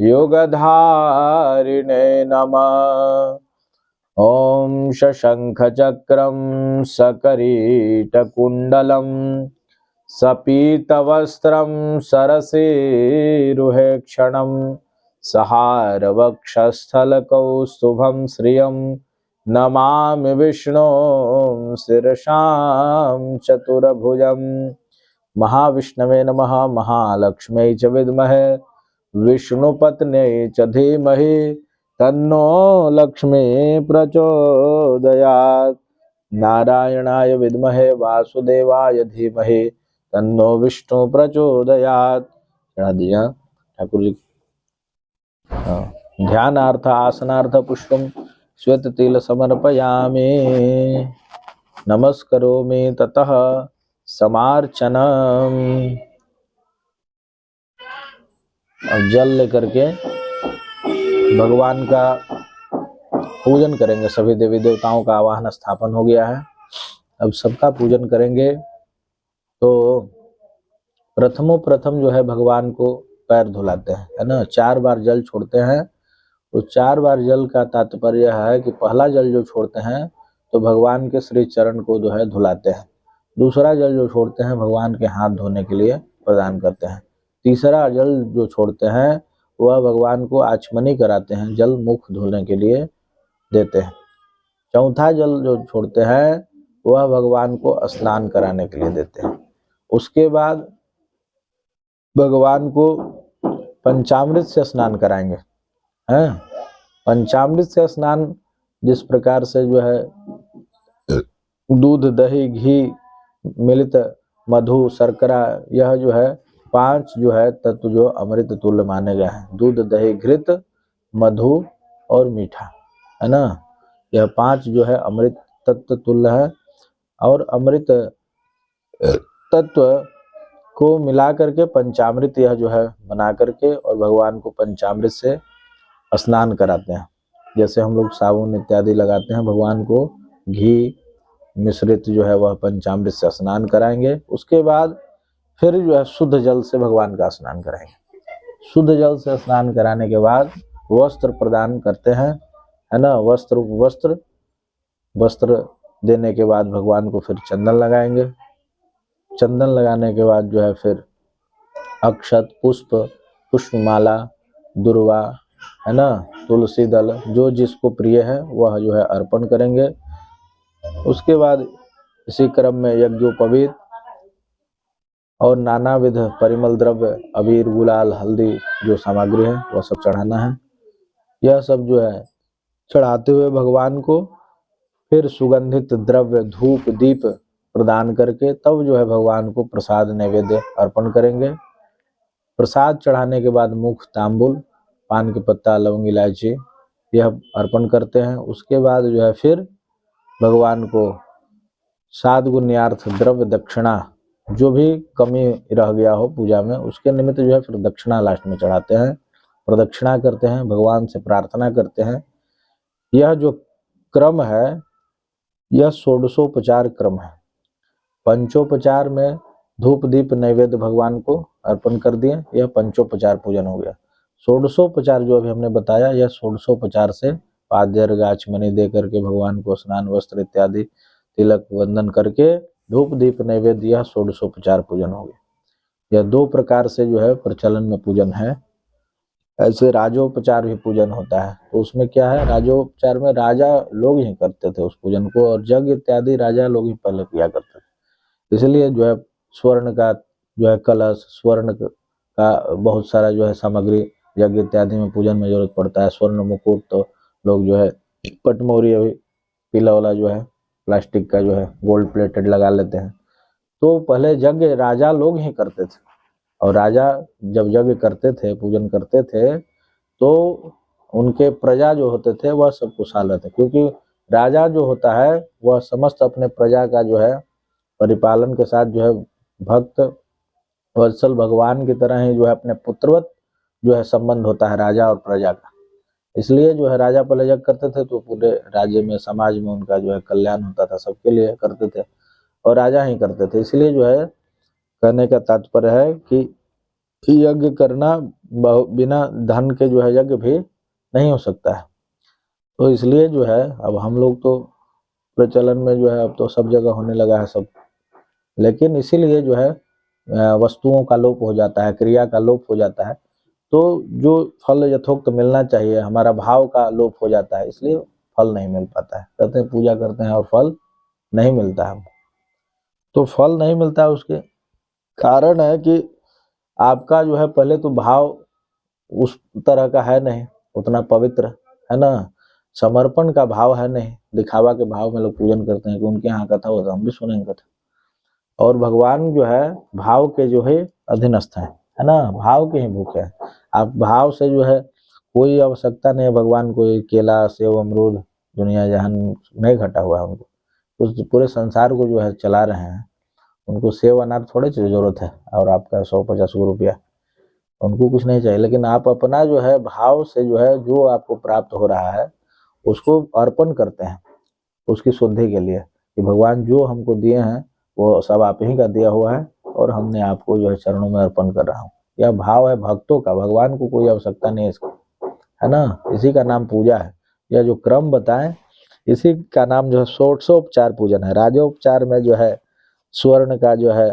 युगधारिणे नमः। ओम शशंख चक्रम सकरीटकुंडलम सपीतवस्त्रं सरसीरुहे क्षणं सहारवक्षस्थलकौस्तुभं श्रियं नमामि विष्णुं शिरसां चतुर्भुजं। महाविष्णवे नमः। महालक्ष्म्यै च विद्महे विष्णुपत्न्यै च धीमहि तन्नो लक्ष्मी प्रचोदयात्। नारायणाय विद्महे वासुदेवाय धीमहि तन्नो विष्णु प्रचोदयात्। चढ़ा दिया ठाकुर जी। ध्यानार्थ आसनार्थ पुष्पम श्वेत तिल समर्पयामि नमस्करोमि ततः समार्चनम। अब जल लेकर के भगवान का पूजन करेंगे। सभी देवी देवताओं का आवाहन स्थापन हो गया है, अब सबका पूजन करेंगे। तो प्रथम जो है भगवान को पैर धुलाते हैं, है ना। 4 बार जल छोड़ते हैं। तो 4 बार जल का तात्पर्य है कि पहला जल जो छोड़ते हैं तो भगवान के श्री चरण को जो है धुलाते हैं। दूसरा जल जो छोड़ते हैं भगवान के हाथ धोने के लिए प्रदान करते हैं। तीसरा जल जो छोड़ते हैं वह भगवान को आचमनी कराते हैं, जल मुख धोने के लिए देते हैं। चौथा जल जो छोड़ते हैं वह भगवान को स्नान कराने के लिए देते हैं। उसके बाद भगवान को पंचामृत से स्नान कराएंगे, हैं। पंचामृत से स्नान जिस प्रकार से जो है दूध दही घी मिलित मधु शर्करा, यह जो है 5 जो है तत्व जो अमृत तुल्य माने गए हैं। दूध दही घृत मधु और मीठा, है ना। यह 5 जो है अमृत तत्व तुल्य है। और अमृत तत्व को मिला करके पंचामृत यह जो है बना करके और भगवान को पंचामृत से स्नान कराते हैं। जैसे हम लोग साबुन इत्यादि लगाते हैं, भगवान को घी मिश्रित जो है वह पंचामृत से स्नान कराएंगे। उसके बाद फिर जो है शुद्ध जल से भगवान का स्नान कराएंगे। शुद्ध जल से स्नान कराने के बाद वस्त्र प्रदान करते हैं, है ना। वस्त्र देने के बाद भगवान को फिर चंदन लगाएंगे। चंदन लगाने के बाद जो है फिर अक्षत पुष्प पुष्पमाला दुर्वा, है ना, तुलसी दल, जो जिसको प्रिय है वह जो है अर्पण करेंगे। उसके बाद इसी क्रम में यज्ञोपवीत और नानाविध परिमल द्रव्य अबीर गुलाल हल्दी जो सामग्री है वह सब चढ़ाना है। यह सब जो है चढ़ाते हुए भगवान को फिर सुगंधित द्रव्य धूप दीप प्रदान करके तब जो है भगवान को प्रसाद नैवेद्य अर्पण करेंगे। प्रसाद चढ़ाने के बाद मुख तांबुल पान के पत्ता लवंग इलायची यह अर्पण करते हैं। उसके बाद जो है फिर भगवान को 7 गुण्यार्थ द्रव्य दक्षिणा, जो भी कमी रह गया हो पूजा में उसके निमित्त जो है फिर दक्षिणा लास्ट में चढ़ाते हैं। प्रदक्षिणा करते हैं, भगवान से प्रार्थना करते हैं। यह जो क्रम है यह षोडशोपचार क्रम है। पंचोपचार में धूप दीप नैवेद्य भगवान को अर्पण कर दिए, यह पंचोपचार पूजन हो गया। षोडशोपचार जो अभी हमने बताया यह षोडशोपचार से पाद्य आचमनी दे करके भगवान को स्नान वस्त्र इत्यादि तिलक वंदन करके धूप दीप नैवेद्य, यह षोडशोपचार पूजन हो गया। यह 2 प्रकार से जो है प्रचलन में पूजन है। ऐसे राजोपचार भी पूजन होता है, तो उसमें क्या है, राजोपचार में राजा लोग ही करते थे उस पूजन को, और यज्ञ इत्यादि राजा लोग ही पहले किया करते थे। इसलिए जो है स्वर्ण का जो है कलश, स्वर्ण का बहुत सारा जो है सामग्री यज्ञ इत्यादि में पूजन में जरूरत पड़ता है। स्वर्ण मुकुट तो लोग जो है पटमोरी अभी पीला वाला जो है प्लास्टिक का जो है गोल्ड प्लेटेड लगा लेते हैं। तो पहले यज्ञ राजा लोग ही करते थे, और राजा जब यज्ञ करते थे पूजन करते थे तो उनके प्रजा जो होते थे वह सब खुशहाल रहते, क्योंकि राजा जो होता है वह समस्त अपने प्रजा का जो है परिपालन के साथ जो है भक्त वत्सल भगवान की तरह ही जो है अपने पुत्रवत जो है संबंध होता है राजा और प्रजा का। इसलिए जो है राजा पहले यज्ञ करते थे तो पूरे राज्य में समाज में उनका जो है कल्याण होता था, सबके लिए करते थे और राजा ही करते थे। इसलिए जो है कहने का तात्पर्य है कि यज्ञ करना बिना धन के जो है यज्ञ भी नहीं हो सकता है। तो इसलिए जो है अब हम लोग तो प्रचलन में जो है अब तो सब जगह होने लगा है सब, लेकिन इसीलिए जो है वस्तुओं का लोप हो जाता है, क्रिया का लोप हो जाता है, तो जो फल यथोक्त मिलना चाहिए हमारा भाव का लोप हो जाता है, इसलिए फल नहीं मिल पाता है। कहते हैं पूजा करते हैं और फल नहीं मिलता है। तो फल नहीं मिलता है, उसके कारण है कि आपका जो है पहले तो भाव उस तरह का है नहीं, उतना पवित्र है ना, समर्पण का भाव है नहीं, दिखावा के भाव में लोग पूजन करते हैं कि उनके यहाँ कथा होता, हम भी सुनेंगे कथा। और भगवान जो है भाव के जो है अधीनस्थ है ना, भाव के ही भूखे हैं। आप भाव से जो है कोई आवश्यकता नहीं है भगवान को, केला सेब अमरूद दुनिया जहान नहीं घटा हुआ है उनको, उस पूरे संसार को जो है चला रहे हैं, उनको सेब अनार थोड़े जरूरत है, और आपका 150 रुपया, उनको कुछ नहीं चाहिए। लेकिन आप अपना जो है भाव से जो है जो आपको प्राप्त हो रहा है उसको अर्पण करते हैं उसकी शुद्धि के लिए, कि भगवान जो हमको दिए हैं वो सब आप ही का दिया हुआ है और हमने आपको जो है चरणों में अर्पण कर रहा हूँ। यह भाव है भक्तों का, भगवान को कोई आवश्यकता नहीं है इसका, है ना। इसी का नाम पूजा है। यह जो क्रम बताएं इसी का नाम जो है षोडशोपचार पूजन है। राजोपचार में जो है स्वर्ण का जो है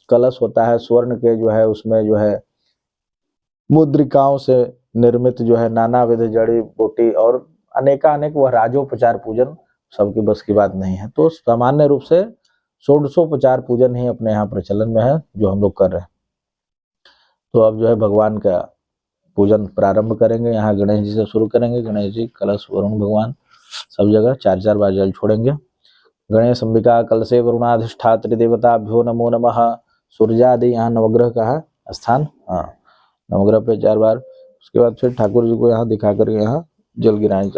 कलश होता है, स्वर्ण के जो है उसमें जो है मुद्रिकाओं से निर्मित जो है नाना विध जड़ी बूटी और अनेकानेक, वह राजोपचार पूजन सबकी बस की बात नहीं है। तो सामान्य रूप से षोडशोपचार पूजन ही अपने यहाँ प्रचलन में है जो हम लोग कर रहे हैं। तो अब जो है भगवान का पूजन प्रारंभ करेंगे। यहाँ गणेश जी से शुरू करेंगे। गणेश जी, कलश, वरुण भगवान, सब जगह 4-4 बार जल छोड़ेंगे। गणेश अंबिका कलशे वरुणाधिष्ठात्री देवताभ्यो नमो नमः। सूर्यादि यहाँ नवग्रह का है स्थान, हाँ, नवग्रह पे 4 बार। उसके बाद फिर ठाकुर जी को यहाँ दिखा कर यहाँ जल गिराएं,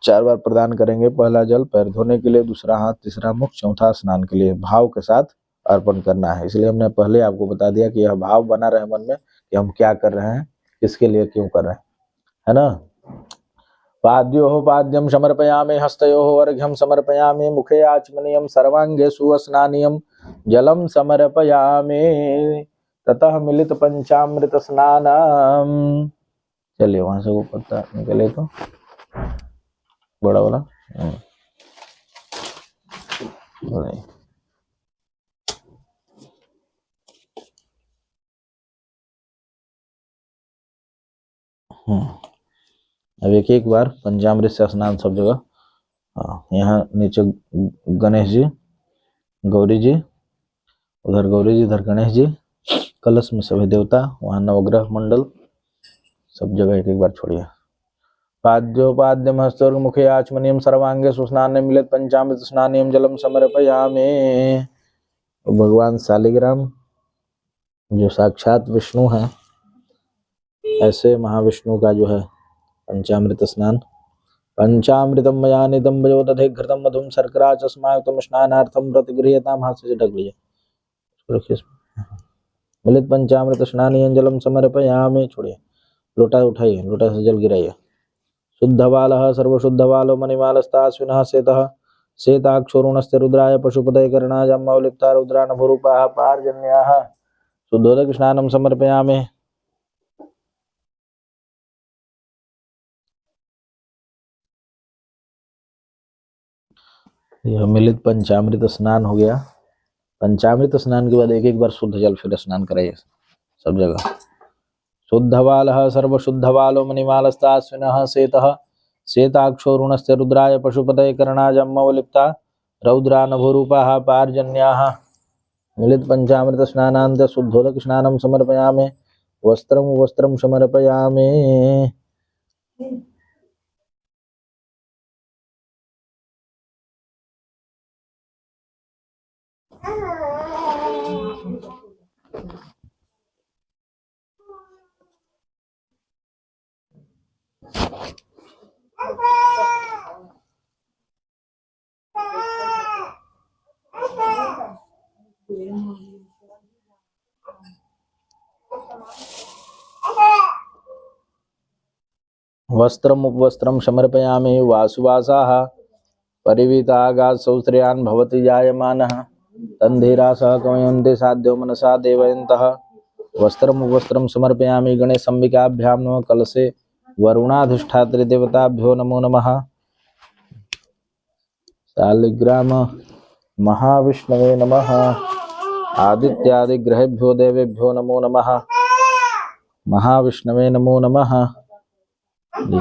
4 बार प्रदान करेंगे। पहला जल पैर धोने के लिए, दूसरा हाथ, तीसरा मुख, चौथा स्नान के लिए। भाव के साथ अर्पण करना है, इसलिए हमने पहले आपको बता दिया कि यह भाव बना रहे मन में कि हम क्या कर रहे हैं, किसके लिए, क्यों कर रहे हैं, है ना। पाद्योः पाद्यं समर्पयामि, हस्तयोः अर्घ्यं समर्पयामि, मुखे आचमनीयं, सर्वांगे सुस्नानीयं, जलं समर्पयामि, ततः मिलित पंचामृत स्नानम। चलिए वहां से वो पत्ता निकले तो बड़ा वाला नहीं। अब एक बार पंचामृत से स्नान सब जगह। यहाँ नीचे गणेश जी, गौरी जी, उधर गौरी जी, इधर गणेश जी, कलश में सभी देवता, वहाँ नवग्रह मंडल, सब जगह एक बार छोड़िए। पाद्योपाद्यम हस्तोर्घ मुखे आचमनीयम, सर्वांगे सुस्नाने मिलित पंचामृत स्नानीयम, जलम समर्पयामि। भगवान शालिग्राम जो साक्षात विष्णु है, ऐसे महाविष्णु का जो है पंचामृत स्नान। पंचामृतम मया निदम वयो दधे घृतम मधुम शर्करा चस्मायुतम स्नानार्थम प्रतिगृह्यताम। हाथ से ढक लीजिए। मिलित पंचामृत स्नानीयं जलम समर्पयामि। छोड़िए, लोटा उठाइए, लोटा से जल गिराइए। शुद्धबालः सर्वशुद्धबालो मणिमालस्ताश्विनः श्वेतः श्वेताक्षोरुणस्य रुद्राय पशुपतये कर्णाय अम्मौलिप्ता रुद्रानभुरूपाः पार्जन्याः। शुद्धोदक स्नानं समर्पयामि। यह मिलित पंचामृत स्नान हो गया। पंचामृत स्नान के बाद एक बार शुद्ध जल फिर स्नान कराइए सब जगह। शुद्धबालः सर्वशुद्धबालो मणिमालस्ताश्विनः श्वेतः श्वेताक्षोरुणस्य रुद्राय पशुपतये कर्णाय अम्मौलिप्ता रौद्रानभुरूपाः पार्जन्याः। मिलित पंचामृत स्नानान्त शुद्धोदक स्नानं समर्पयामि। वस्त्रं समर्पयामि। वस्त्रं समर्पयामि। वासुवासाः परिवीतागात् सौश्रियान् भवति जायमानः तन्धीरासः कमयन्ते साध्यो मनसा देवयन्तः। वस्त्रं समर्पयामि। गणेशाम्बिकाभ्यां नमः। कलशे वरुणाधिष्ठात्री देवताभ्यो नमो नमः। शालिग्राम महाविष्णवे नमः। आदित्यादि ग्रहेभ्यो देवेभ्यो नमो नमः। महाविष्णवे नमो नमः। जी।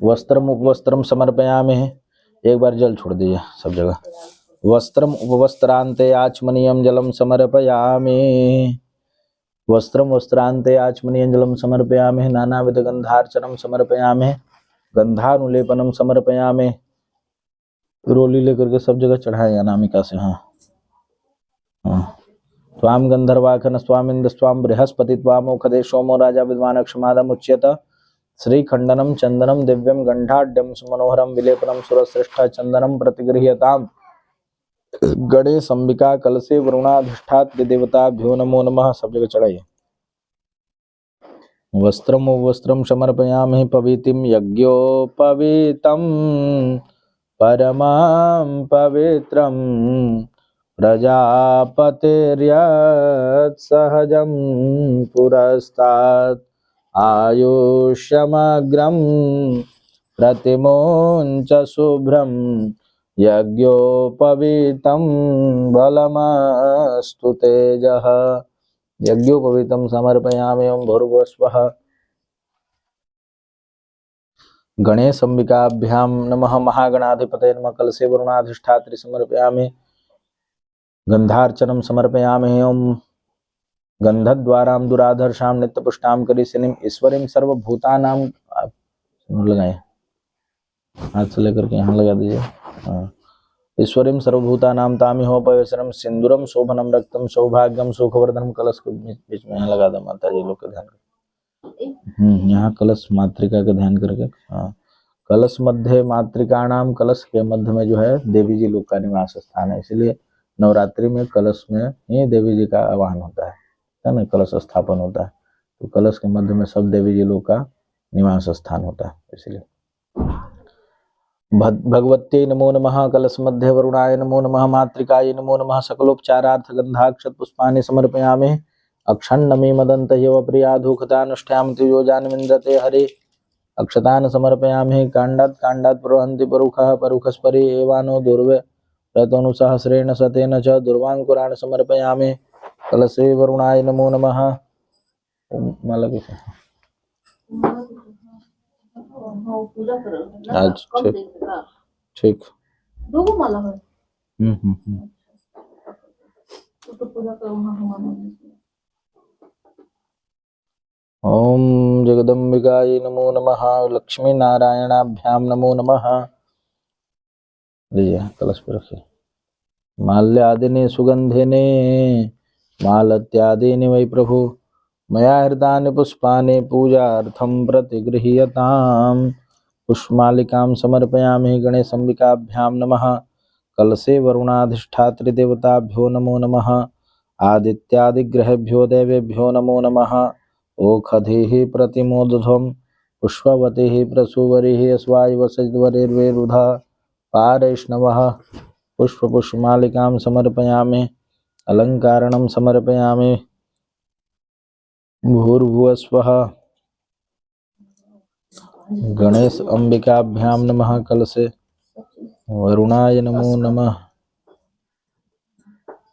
वस्त्रम उपवस्त्रम समर्पयामि। एक बार जल छोड़ दीजिए सब जगह। वस्त्रम उपवस्त्रांते आचमनीयम जलम समर्पयामि। वस्त्रम वस्त्रांते आचमनीयम जलम समर्पयामि। नानाविध गंधार्चनम समर्पयामि। गंधानुलेपनम समर्पयामि। रोली लेकर के सब जगह चढ़ाए अनामिका से। हाँ हाँ। त्वाम गंधर्वाखन स्वामिंद्र स्वाम बृहस्पति त्वामोखदे सोमो राजा विद्वान क्षमादम उच्यत। श्रीखंडनम चंदनम दिव्यम गंधाढ्यम सुमनोहरम विलेपनम सुरश्रेष्ठ चंदनम प्रतिगृह्यताम। गणेश अंबिका कलसे वरुणाधिष्ठात्र देवताभ्यो नमो नमः। सब जगह चढ़ाइए। वस्त्रम वस्त्रम समर्पयामि पवित्रम यज्ञोपवीतम परमां पवित्रम प्रजापतिर्यत् सहजं पुरस्तात् आयुष्यमग्रं प्रतिमोञ्च शुभ्रं यज्ञोपवीतं बलमस्तु तेजः। यज्ञोपवीतं समर्पयामि। ओं भूर्भुवस्वः। गणेश अंबिकाभ्याम नमः। महागणाधिपतये नमः। कलसे वरुणाधिष्ठात्रि समर्पयामि। गंधार्चनम समर्पयामि। ओम गंधद्वारां दुराधर्षां नित्यपुष्टां करिशिनीं ईश्वरीं सर्वभूतानां। आप लगाए हाथ से लेकर के यहाँ लगा दीजिए। हाँ। ईश्वरीं सर्वभूतानां तामिहोपवेशनम सिंदूरम शोभनम रक्तम सौभाग्यम सुखवर्धनम। कलश को बीच में यहाँ लगा दो। माता जी लोग का ध्यान करके। यहाँ कलश मातृका का ध्यान करके। हाँ। कलश मध्य मातृकाणाम। कलश के मध्य में जो है देवी जी लोग का निवास स्थान है। इसलिए नवरात्रि में कलश में ही देवी जी का आवाहन होता है ना, कलश स्थापन होता है। तो कलश के मध्य में सब देवी जी लोग का निवास स्थान होता है। इसलिए भगवत्यै नमो नमः। कलश मध्य वरुणाय नमो नमः। मातृकायै नमो नमः। सकलोपचारार्थ गंधाक्षत पुष्पाणि समर्पयामि। अक्षण्णमी मदन्त एव प्रिया धूखतानुष्ठ्याम त्रियोजान्विन्द्रते हरे। अक्षतान् समर्पयामि। काण्डात् प्रवहन्ति परुखः परुखस्परि एवानो दुर्वे रतोनुसहस्रेण शतेन च दुर्वांकुरान् समर्पयामि। कलशे वरुणाय नमो नमः। माला की आज ठीक दो माला है। तो पूजा करो हमारा। ओम जगदम्बिकायै नमो नमः। लक्ष्मी नारायणाभ्याम नमो नमः। लीजिए कलश पे रखिए। माल्यादिने सुगंधिने मालत्यादीनि वै प्रभु मया हृतानि पुष्पाणि पूजार्थं प्रतिगृह्यताम्। पुष्पमालिकां समर्पयामि। गणेशंबिकाभ्यां नमः। कलशे वरुणाधिष्ठात्रि देवताभ्यो नमो नमः। आदित्यादिग्रहेभ्यो देवेभ्यो नमो नमः। ओखधिः प्रतिमोदध्वं पुष्पवतिः प्रसूवरिः स्वायुवसज्वरिर्वेरुधा पारैष्णवः। पुष्पमालिकां समर्पयामि। अलंकारणं समर्पयामि। भूर्भुवस्वः। गणेश अंबिकाभ्यां नमः। कलशे वरुणाय नमो नमः।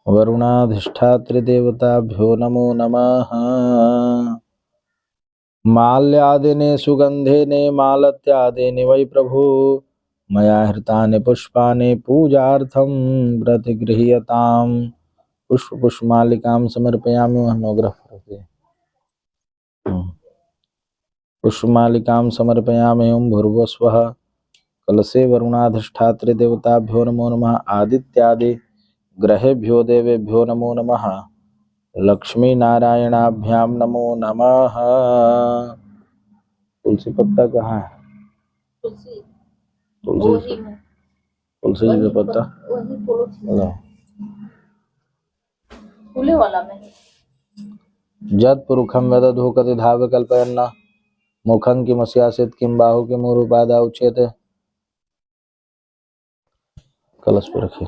वरुणाधिष्ठात्रि देवताभ्यो नमो नमः। माल्यादिने सुगंधिने मालत्यादीनि वै प्रभु मया हृतानि पुष्पाणि पूजार्थं प्रतिगृह्यताम्। पुष्पमालिकां समर्पयामि। अनुग्रह करते पुष्पमालिकां समर्पयामि। ओं भूर्भुवस्वः। कलशे वरुणाधिष्ठात्रि देवताभ्यो नमो नमः। आदित्यादि ग्रहेभ्यो देवेभ्यो नमो नमः। लक्ष्मी नारायणाभ्याम नमो नमः। तुलसी पत्ता कहाँ है? तुलसी जी का पत्ता फूले वाला में जत पुरुखम वेदधु कति धाव कल्पयन्न मुखं किमस्यासित किं बाहु किमुरुपादा उच्यते। कलश पे रखिए।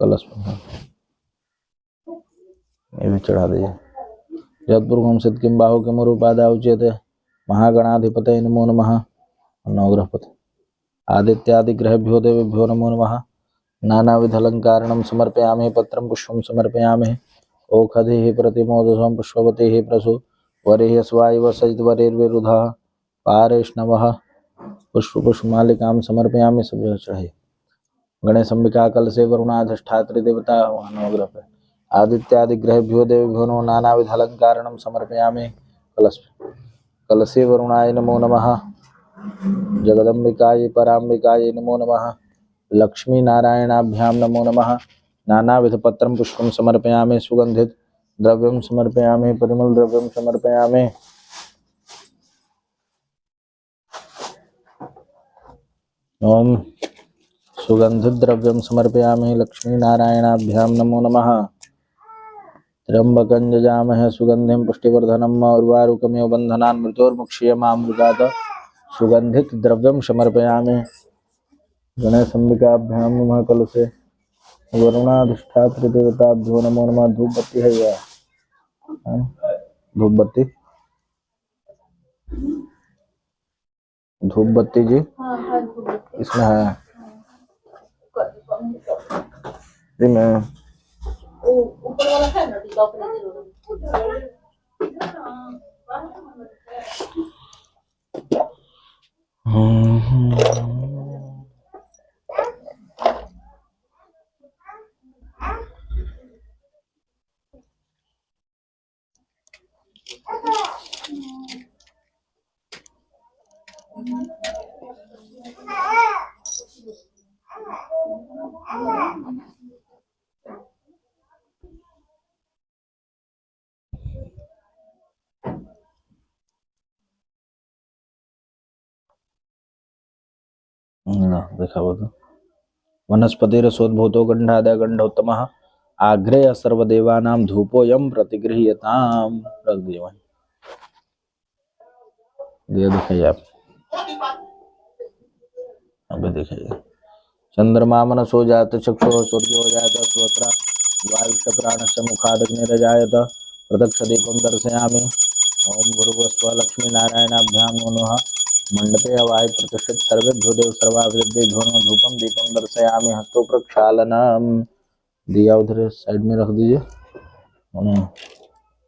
कलश पे ये भी चढ़ा दीजिए। यत्पूर्वं सिद्धिं बाहुक्यमुरुपादा उच्यते महागणाधिपतये नमो नमः। नवग्रहपति आदित्यादिग्रहेभ्यो देवेभ्यो नमो नमः। नानाविधालङ्कारणं समर्पयामि, पत्रं पुष्पं समर्पयामि। ओषधिः प्रतिमोदसं पुष्पवतीः प्रसु वरिः स्वायुव सजितवरिर्विरुधः पारेष्णवः पुष्पपुष्पमालिकां समर्पयामि। सब जगह चढ़ाइए। गणेश अंबिका कलशे वरुणाधिष्ठात्री देवता नवग्रह पे आदित्यादिग्रहेभ्यो देवेभ्यो नमो नानाविधालङ्कारणं समर्पयामि। कलश कलशे वरुणाय नमो नमः। जगदम्बिकायै पराम्बिकायै नमो नमः। लक्ष्मी नारायणाभ्यां नमो नमः। नानाविधपत्रं पुष्पं समर्पयामि। सुगन्धित द्रव्यं समर्पयामि। परिमल द्रव्यं समर्पयामि। ओम सुगंधित द्रव्यं समर्पयामि। लक्ष्मी नारायणाभ्यां नमो नमः। त्र्यंबकं यजामहे सुगंधिं पुष्टिवर्धनम् उर्वारुकमिव बन्धनान् मृत्योर्मुक्षीयमामृतात्। सुगंधित द्रव्यं समर्पयामि। गणेशंबिकाभ्यां नमः। कलशे वरुणाधिष्ठात्री देवताभ्यो नमो नमः। धूप बत्ती है या धूप बत्ती जी हाँ हाँ धूप बत्ती। इसमें है जी मैं वो ऊपर वाला है ना डिब्बा पर जरूर। देखा वो तो वनस्पतिरसोद्भूतो गंधादय गंधोत्तमः आग्रेय सर्वदेवानां धूपोऽयं प्रतिगृह्यताम्। रख दिए वहीं ये दिखाइए आप अभी दिखाइए। चंद्रमा मनसो जात चक्षुः सूर्यो जात श्रोत्रा वायुश्च प्राणश्च मुखादग्निरजायत प्रत्यक्ष दीपं दर्शयामि। ओम भूर्भुवस्सुः लक्ष्मीनारायणाभ्यां नमः। मंडपे अवाय प्रतिष्ठित सर्वेभ्यो देव सर्वाभिर्देभ्यो नमः। धूपम दीपम दर्शयामि। हस्तो प्रक्षालनम। दिया उधर साइड में रख दीजिए।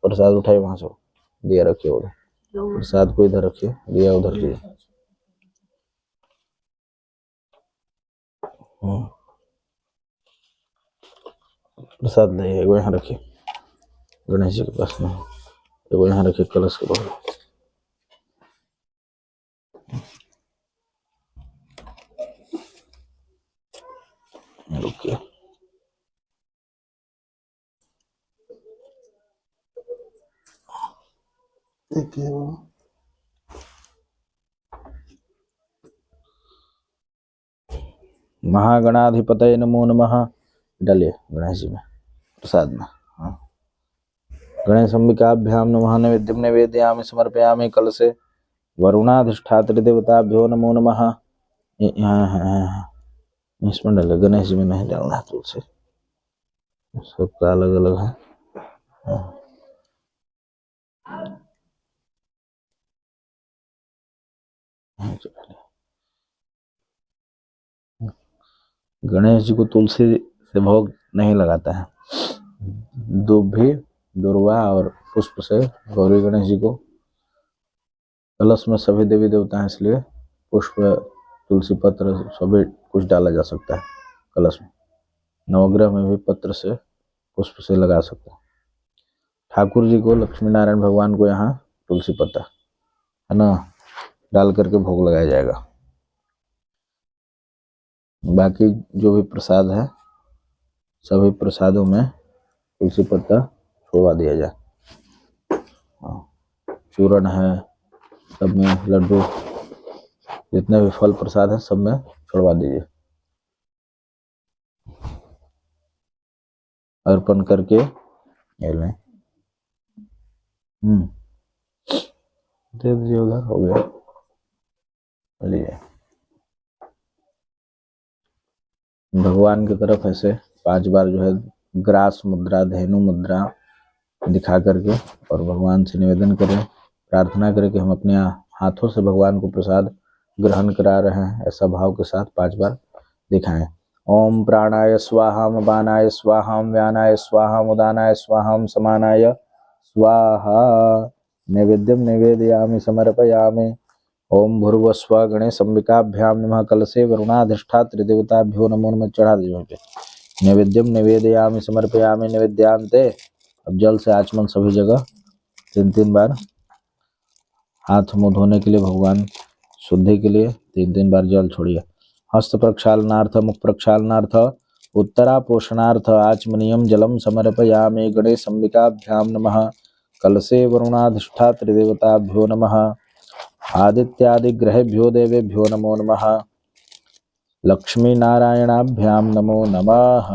प्रसाद उठाइए वहां से। दिया रखिए उधर। प्रसाद को इधर रखिए। दिया उधर लीजिए। प्रसाद नहीं एगो यहाँ रखिए गणेश जी के पास में। एगो यहाँ रखिए कलश के बाहर। रुकिए एक है वो महागणाधिपतये नमो नमः। डालिए गणेश जी में प्रसाद में। हाँ गणेश अंबिकाभ्यां नमः। नैवेद्यं निवेदयामि समर्पयामि। कलशे वरुणाधिष्ठात्री देवताभ्यो नमो नमः। यहाँ इसमें डाले गणेश जी में नहीं डालना है तुलसी सबका अलग अलग है। गणेश जी को तुलसी से भोग नहीं लगाता है। दुभी दुर्वा और पुष्प से गौरी गणेश जी को। कलश में सभी देवी देवता हैं इसलिए पुष्प तुलसी पत्र सभी कुछ डाला जा सकता है कलश में। नवग्रह में भी पत्र से पुष्प से लगा सकते हैं। ठाकुर जी को लक्ष्मी नारायण भगवान को यहाँ तुलसी पत्ता है ना डाल करके भोग लगाया जाएगा। बाकी जो भी प्रसाद है सभी प्रसादों में तुलसी पत्ता छोड़वा दिया जाए। चूरण है सब में, लड्डू जितने भी फल प्रसाद है सब में छोड़वा दीजिए। अर्पण करके दे दीजिए उधर। हो गया लीजिए। भगवान की तरफ ऐसे 5 बार जो है ग्रास मुद्रा, धेनु मुद्रा, दिखा करके और भगवान से निवेदन करें, प्रार्थना करें कि हम अपने हाथों से भगवान को प्रसाद ग्रहण करा रहे हैं, ऐसा भाव के साथ 5 बार दिखाएं। ओम प्राणाय स्वाहाम बानाय स्वाहाम व्यानाय स्वाहाम उदानाय स्वाहाम समानाय स्वाहा। नैवेद्यम निवेदयामि समर्पयामि। ओम भूर्भुवस्व गणेशंबिकाभ्याम नमः। कलशे वरुणाधिष्ठात्र देवताभ्यो नमो नमः। चढ़ा दीजिए पे। नैवेद्यम निवेदयामि समर्पयामि। नैवेद्यांते, अब जल से आचमन सभी जगह 3-3 बार। हाथ मुंह धोने के लिए, भगवान शुद्धि के लिए 3-3 बार जल छोड़िए। हस्त प्रक्षालनार्थ, मुख प्रक्षालनार्थ, उत्तरा पोषणार्थ आचमनीयम जलम समर्पयामि। गणेशंबिकाभ्याम नमः। कलशे वरुणाधिष्ठात्र देवताभ्यो नमः। आदित्यादिग्रहेभ्यो देवेभ्यो नमो नमः। लक्ष्मी नारायणाभ्याम नमो नमः।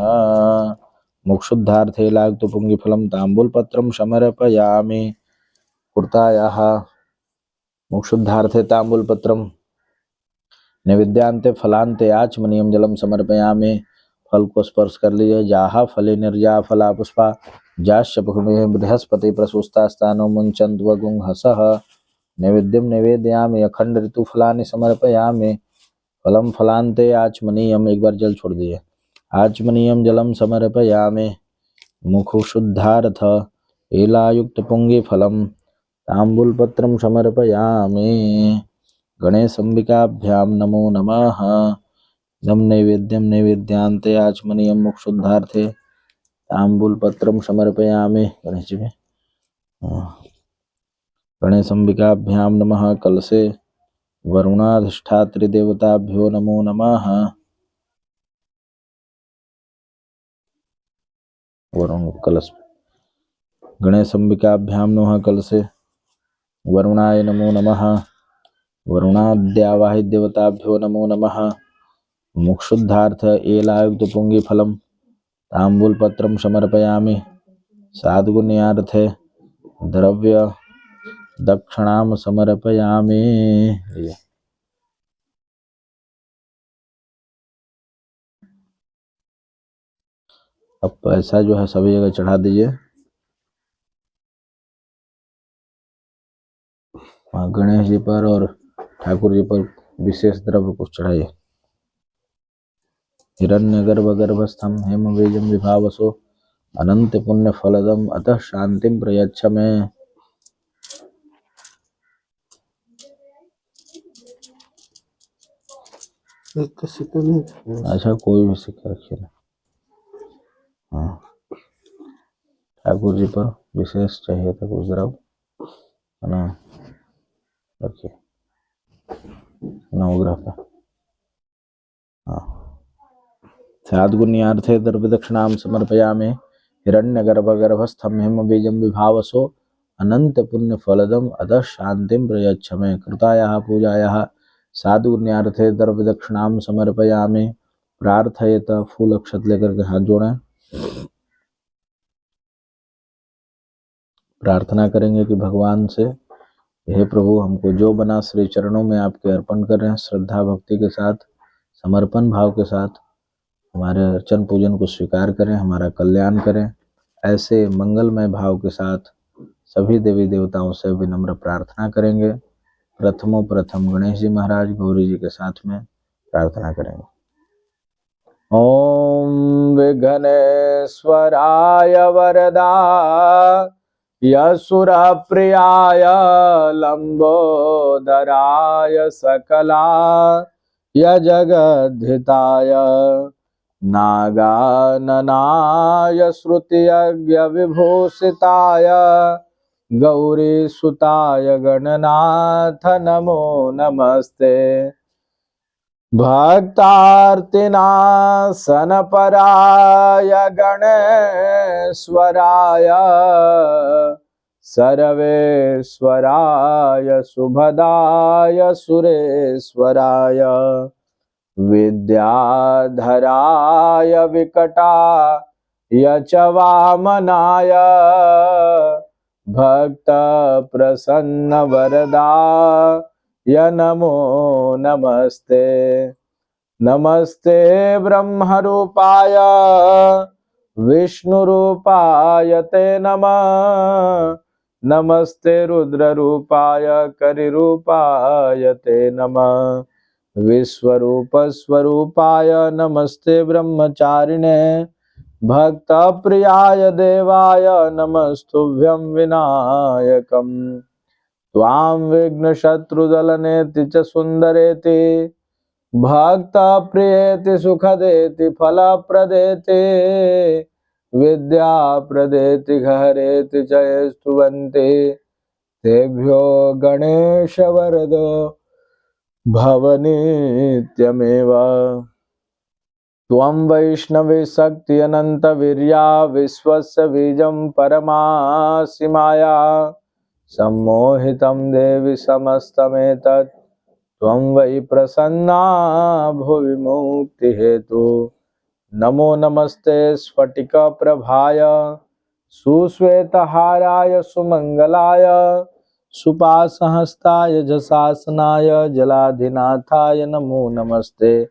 मोक्षुद्धार्थे लाक्तुपुंगिफलं ताम्बूलपत्रं समर्पयामि। कृतायाः मोक्षुद्धार्थे ताम्बूलपत्रं नैवेद्यांते फलांते आचमनीयम जलम समर्पयामि। फल को स्पर्श कर लीजिए। जाहा फले निर्जा फला पुष्पा जाश्च पुष्पे बृहस्पति प्रसूस्तास्तानो मुञ्चन्त वगुंहसः। नैवेद्यम निवेदयामि। अखंड ऋतु फलानि समर्पयामि। फलम फलांते आचमनीयम, एक बार जल छोड़ दिए। आचमनीयम जलम समर्पयामि। मुख शुद्धार्थ एलायुक्त पुंगी फलम तांबूलपत्रम समर्पयामि। गणेशंबिकाभ्याम नमो नमः। दम नैवेद्यम नैवेद्यांते आचमनीयम मुख शुद्धार्थे तांबूलपत्रम समर्पयामि। गणेश जी में गणेशंबिकाभ्याम नमः। कलशे वरुणाधिष्ठात्री देवताभ्यो नमो नमः। वरुण कलश गणेशंबिकाभ्याम नमः। कलशे वरुणाय नमो नमः। वरुणाद्यावाहित देवताभ्यो नमो नमः। मुक्षुद्धार्थ एलायुक्त पुंगी फलम तांबूलपत्रम समर्पयामि। साधुगुण्यार्थे द्रव्य दक्षिणाम समर्पयामि। अब पैसा जो है सभी जगह चढ़ा दीजिए। गणेश जी पर और ठाकुर जी पर विशेष द्रव्य कुछ चढ़ाइए। हिरण्यगर्भगर्भस्थम हेम बीजम विभावसो अनंत पुण्य फलदम अतः शांतिम प्रयच्छ मे। एक सिक्का नहीं। अच्छा, कोई भी सिक्का रखिए ना। हाँ, ठाकुर जी पर विशेष चाहिए था कुछ द्रव्य, है ना, रखिए नवग्रह पे। हाँ, साधुगुण्यार्थे द्रव्य दक्षिणाम समर्पयामि। हिरण्यगर्भगर्भस्थम हेम बीजम विभावसो अनंत पुण्य फलदम अतः शांतिम प्रयच्छ मे। कृतायाः पूजायाः साधुगुण्यार्थे द्रव्य दक्षिणाम समर्पयामि। प्रार्थयेत, फूल अक्षत लेकर के हाथ जोड़ें। प्रार्थना करेंगे कि भगवान से, हे प्रभु, हमको जो बना श्री चरणों में आपके अर्पण कर रहे हैं, श्रद्धा भक्ति के साथ, समर्पण भाव के साथ हमारे अर्चन पूजन को स्वीकार करें, हमारा कल्याण करें। ऐसे मंगलमय भाव के साथ सभी देवी देवताओं से विनम्र प्रार्थना करेंगे। प्रथम गणेश जी महाराज गौरी जी के साथ में प्रार्थना करेंगे। ओम विघ्नेश्वराय वरदा यसुर प्रियाय लंबोदराय सकला जगद्धिताय नागाननाय श्रुतियज्ञ विभूषिताय गौरीसुताय गणनाथ नमो नमस्ते। भक्तार्तिनाशनपराय गणेश्वराय सर्वेश्वराय शुभदाय सुरेश्वराय विद्याधराय विकटाय च वामनाय भक्त प्रसन्न वरदाय नमो नमस्ते। नमस्ते ब्रह्मरूपाय विष्णुरूपाय ते नमः। नमस्ते रुद्ररूपाय करिरूपाय ते नमः। विश्वरूपस्वरूपाय नमस्ते ब्रह्मचारिणे। भक्तप्रियाय देवाय नमस्तुभ्यं विनायकम्। त्वां विघ्नशत्रुदलनेति च सुन्दरेति भक्तप्रियेति सुखदेति फलप्रदेति विद्याप्रदेति घहरेति च ये स्तुवन्ति तेभ्यो गणेशवरद भवनित्यमेव। त्वं वैष्णवी शक्ति अनन्तवीर्या विश्वस्य बीजं परमासि माया। सम्मोहितं देवि समस्तमेतत् त्वं वै प्रसन्ना भुवि मुक्तिहेतु। नमो नमस्ते स्फटिकप्रभाय सुश्वेतहाराय सुमङ्गलाय सुपाशहस्ताय जशासनाय जलाधिनाथाय नमो नमस्ते।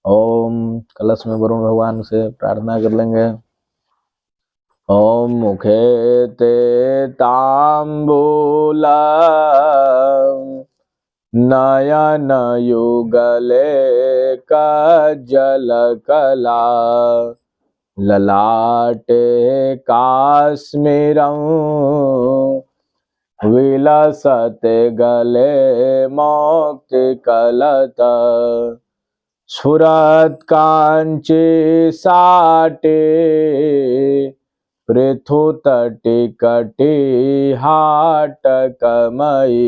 ओम कलश में वरुण भगवान से प्रार्थना कर लेंगे। ओम मुखे ते तांबूल नयन युगले कज्जलकला ललाटे काश्मीरं विलसते गले मौक्तिकलता। स्फुरत् काञ्ची साटे पृथुतटिकटी हाटकमयी।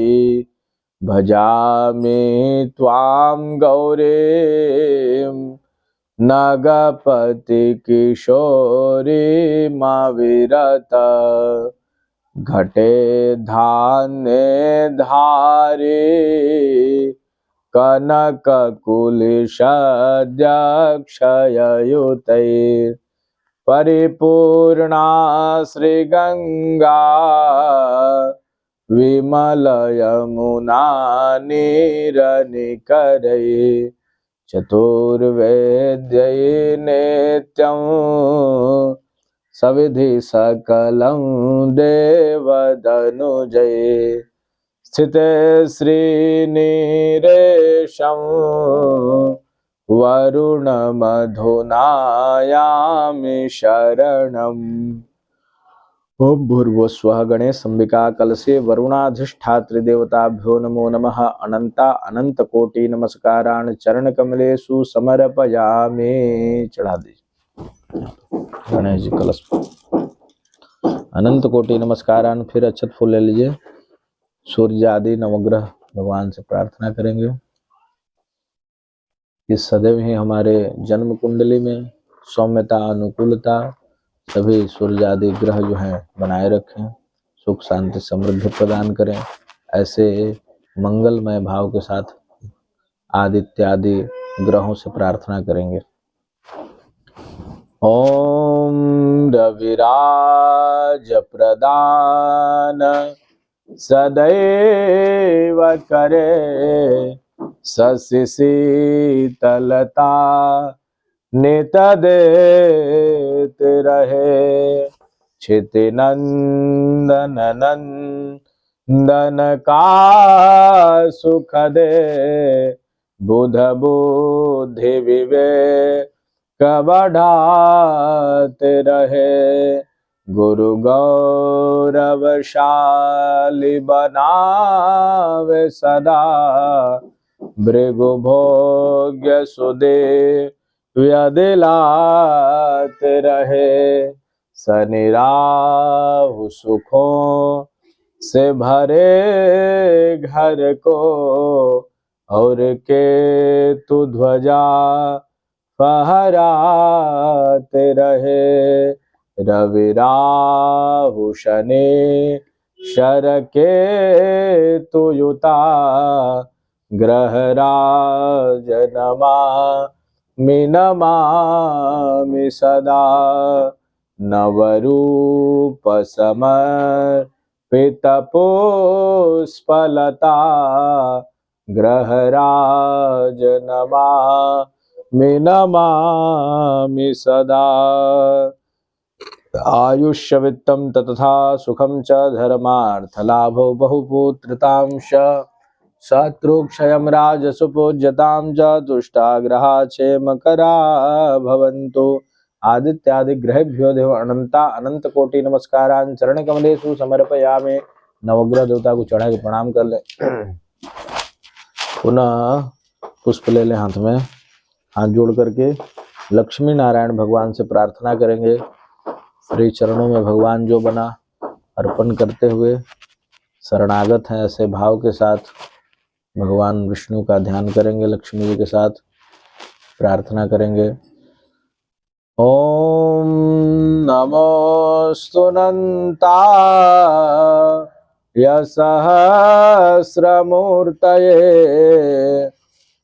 भजामि त्वां गौरीं नगपति किशोरीमविरत। घटे धान्ये धारी कनककुलिशद्यक्षययुतैः परिपूर्णा श्रीगंगा विमलयमुना नीरनिकरैः। चतुर्वेद्यै नित्यं सविधि सकलं देवदनुजैः। स्थिते श्रीनीरेशं वरुणमधुनायामि शरणम्। ओम भूर्भुवस्वः गणेश अंबिका कलशे वरुणाधिष्ठात्री देवताभ्यो नमो नमः। अनंता अनंत कोटि नमस्कारान् चरण कमलेषु समर्पयामि। चढ़ा दीजिए गणेश जी कलश पर। अनंत कोटि नमस्कारान्। फिर अक्षत फूल ले लीजिए। सूर्य आदि नवग्रह भगवान से प्रार्थना करेंगे कि सदैव ही हमारे जन्म कुंडली में सौम्यता अनुकूलता सभी सूर्य आदि ग्रह जो हैं बनाए रखें, सुख शांति समृद्धि प्रदान करें। ऐसे मंगलमय भाव के साथ आदित्य आदि ग्रहों से प्रार्थना करेंगे। ओम रविराज प्रदान सदैव करे शशि शीतलता नित देत रहे। क्षिति नंदन नंदन का सुख दे बुध बुद्धि विवेक बढ़ाते रहे। गुरु गौरवशाली बनावे सदा भृगु भोग्य सुदेव दिलाते रहे। शनि राहु सुखों से भरे घर को और केतु ध्वजा फहराते रहे। रवि राहु शनि शर केतु युता ग्रह राज नमामि सदा। नवरूप समर्पित पुष्पलता ग्रह राज नमामि सदा। आयुष्य वित्तं तथा सुखं च धर्मार्थलाभो बहुपुत्रतांश शत्रुक्षयं राजसुपूज्यतां च तुष्टाग्रहा क्षेमकरा भवन्तु। आदित्यादिग्रहेभ्यो देव अनंता अनंत कोटि नमस्कारान् चरण कमलेषु समर्पयामि। नवग्रह देवता को चढ़ा के प्रणाम कर ले। पुनः पुष्प ले ले हाथ में, हाथ जोड़ करके लक्ष्मी नारायण भगवान से प्रार्थना करेंगे। श्री चरणों में भगवान जो बना अर्पण करते हुए शरणागत हैं ऐसे भाव के साथ भगवान विष्णु का ध्यान करेंगे। लक्ष्मी जी के साथ प्रार्थना करेंगे। ओम नमोस्तु अनंताय सहस्रमूर्तये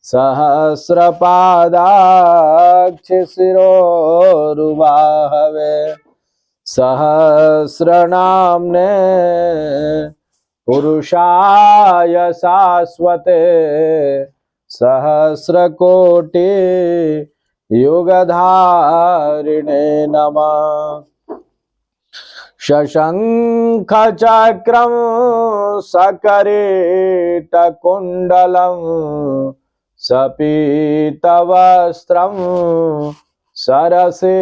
सहस्रपादाक्ष शिरोरुबाहवे सहस्रनाम्ने पुरुषाय शाश्वते सहस्रकोटि युगधारिणे नमः। शशंख चक्रं सकरीटकुण्डलं सपीतवस्त्रं सरसीरुहेक्षणं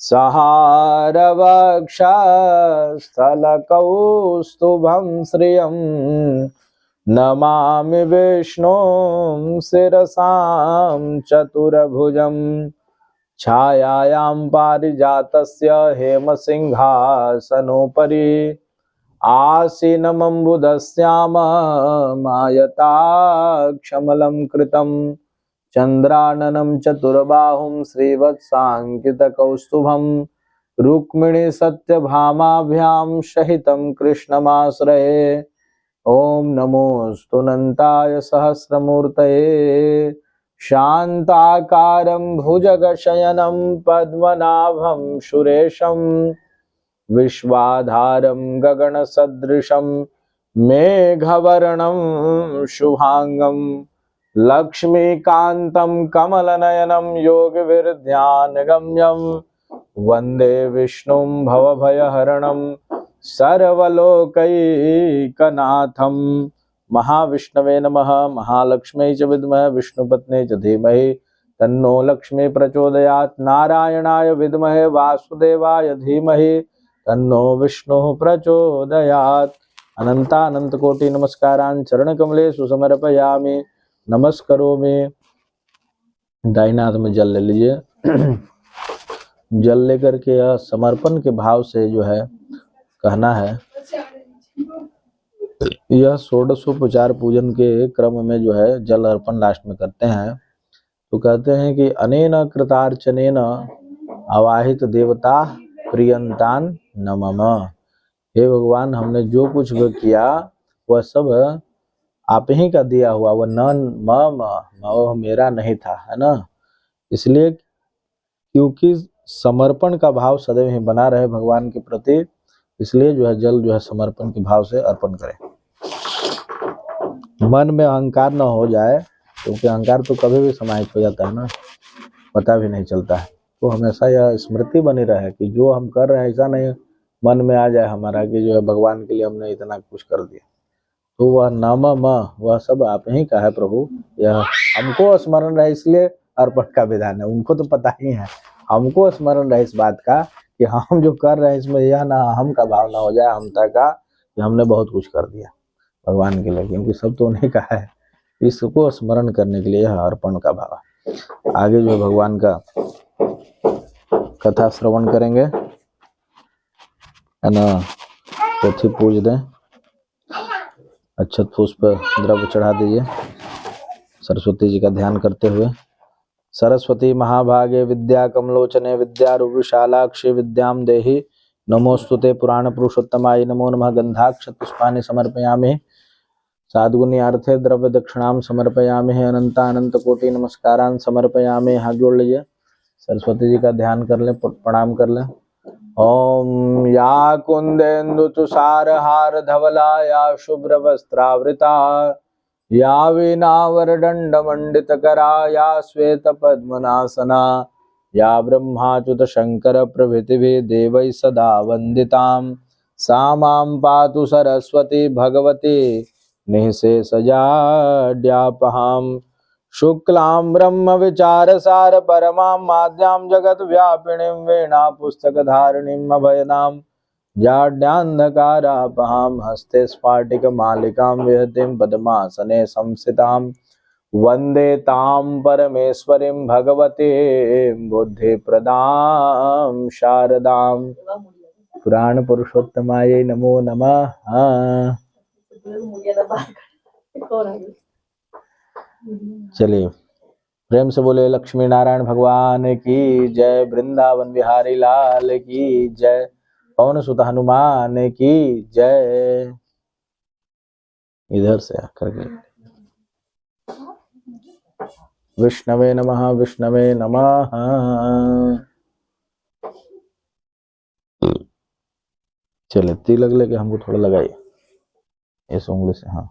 सहारवक्षस्थलकौस्तुभं श्रियं नमामि विष्णुं शिरसां चतुर्भुजं। छायायां पारिजातस्य हेमसिंहासनोपरि आसीनमम्बुदश्याममायताक्षमलं कृतं चन्द्राननं चतुर्बाहुं श्रीवत्साङ्कितकौस्तुभं रुक्मिणी सत्यभामाभ्यां सहितं कृष्णमाश्रये। ओम नमोस्तु अनंताय सहस्रमूर्तये शांताकारं भुजगशयनं पद्मनाभं सुरेशं विश्वाधारं गगनसदृशं मेघवर्णं शुभांगं लक्ष्मीकान्तं कमलनयनं योगविद्यानगम्यं वन्दे विष्णुं भवभयहरणं सर्वलोकैकनाथं। महाविष्णवे नमः। महालक्ष्मी च विद्महे विष्णुपत्नी च धीमहि तन्नो लक्ष्मी प्रचोदयात्। नारायणाय विद्महे वासुदेवाय धीमहि तन्नो विष्णुः प्रचोदयात्। अनंत कोटि नमस्कारान् चरण कमलेषु समर्पयामि। नमस्करोमि। दाहिने हाथ में जल ले लीजिए। जल लेकर के यह समर्पण के भाव से जो है कहना है। यह षोडशोपचार पूजन के क्रम में जो है जल अर्पण लास्ट में करते हैं। तो कहते हैं कि अनेन कृतार्चनेन अवाहित देवता प्रियंतान नमः। हे भगवान, हमने जो कुछ किया वह सब आप ही का दिया हुआ, वह न मेरा नहीं था, है ना। इसलिए क्योंकि समर्पण का भाव सदैव ही बना रहे भगवान के प्रति, इसलिए जो है जल जो है समर्पण के भाव से अर्पण करें। मन में अहंकार न हो जाए, क्योंकि अहंकार तो कभी भी समाहित हो जाता है ना, पता भी नहीं चलता है। तो हमेशा यह स्मृति बनी रहे कि जो हम कर रहे हैं ऐसा नहीं मन में आ जाए हमारा कि जो है भगवान के लिए हमने इतना कुछ कर दिया। तो वह नाम वह सब आप ही का है प्रभु। यह हमको स्मरण रहे, इसलिए अर्पण का विधान है। उनको तो पता ही है, हमको स्मरण रहे इस बात का कि हम जो कर रहे हैं इसमें यह ना हम का भाव ना हो जाए, हमता का कि हमने बहुत कुछ कर दिया भगवान के लिए, क्योंकि सब तो उन्हीं का है। इसको स्मरण करने के लिए यह अर्पण का भाव है। आगे जो भगवान का कथा श्रवण करेंगे, है ना। पोथी पूज दें, अक्षत पुष्प द्रव्य चढ़ा दीजिए सरस्वती जी का ध्यान करते हुए। सरस्वती महाभागे विद्या कमलोचने विद्यारूपशालाक्षी विद्याम देहि नमोस्तुते पुराण पुरुषोत्तमाय नमो नमः। गंधाक्षत पुष्पाणि समर्पयामि। साधुगुणी अर्थे द्रव्य दक्षिणाम समर्पयामि। अनंत कोटि नमस्कारान् समर्पयामि। हाथ जोड़ लीजिए, सरस्वती जी का ध्यान कर लें, प्रणाम कर लें। ओम या कुंदेन्दु तुषार हार धवला या शुभ्र वस्त्रावृता या वीणावर दंड मंडित करा या श्वेत पद्मनासना या ब्रह्माच्युत शंकर प्रभृतिभिः देवैः सदा वन्दितां सा मां पातु सरस्वती भगवती निःशेषजाड्यापहां शुक्लां ब्रह्म विचारसार परमां माद्यां जगद्व्यापिनीं वीणा पुस्तकधारिणीं अभयदां जाड्यान्धकारापहां हस्ते स्फाटिकमालिकां विहतिं पद्मासने संस्थितां वन्दे तां परमेश्वरीं भगवतीं बुद्धिप्रदां शारदां पुराण पुरुषोत्तमाय नमो नमः। चलिए प्रेम से बोले लक्ष्मी नारायण भगवान की जय, वृंदावन बिहारी लाल की जय, पवन सुत हनुमान की जय। इधर से करके विष्णवे नमः विष्णवे नमः। चले तिलक लेके हमको थोड़ा लगाइए इस उंगली से। हाँ,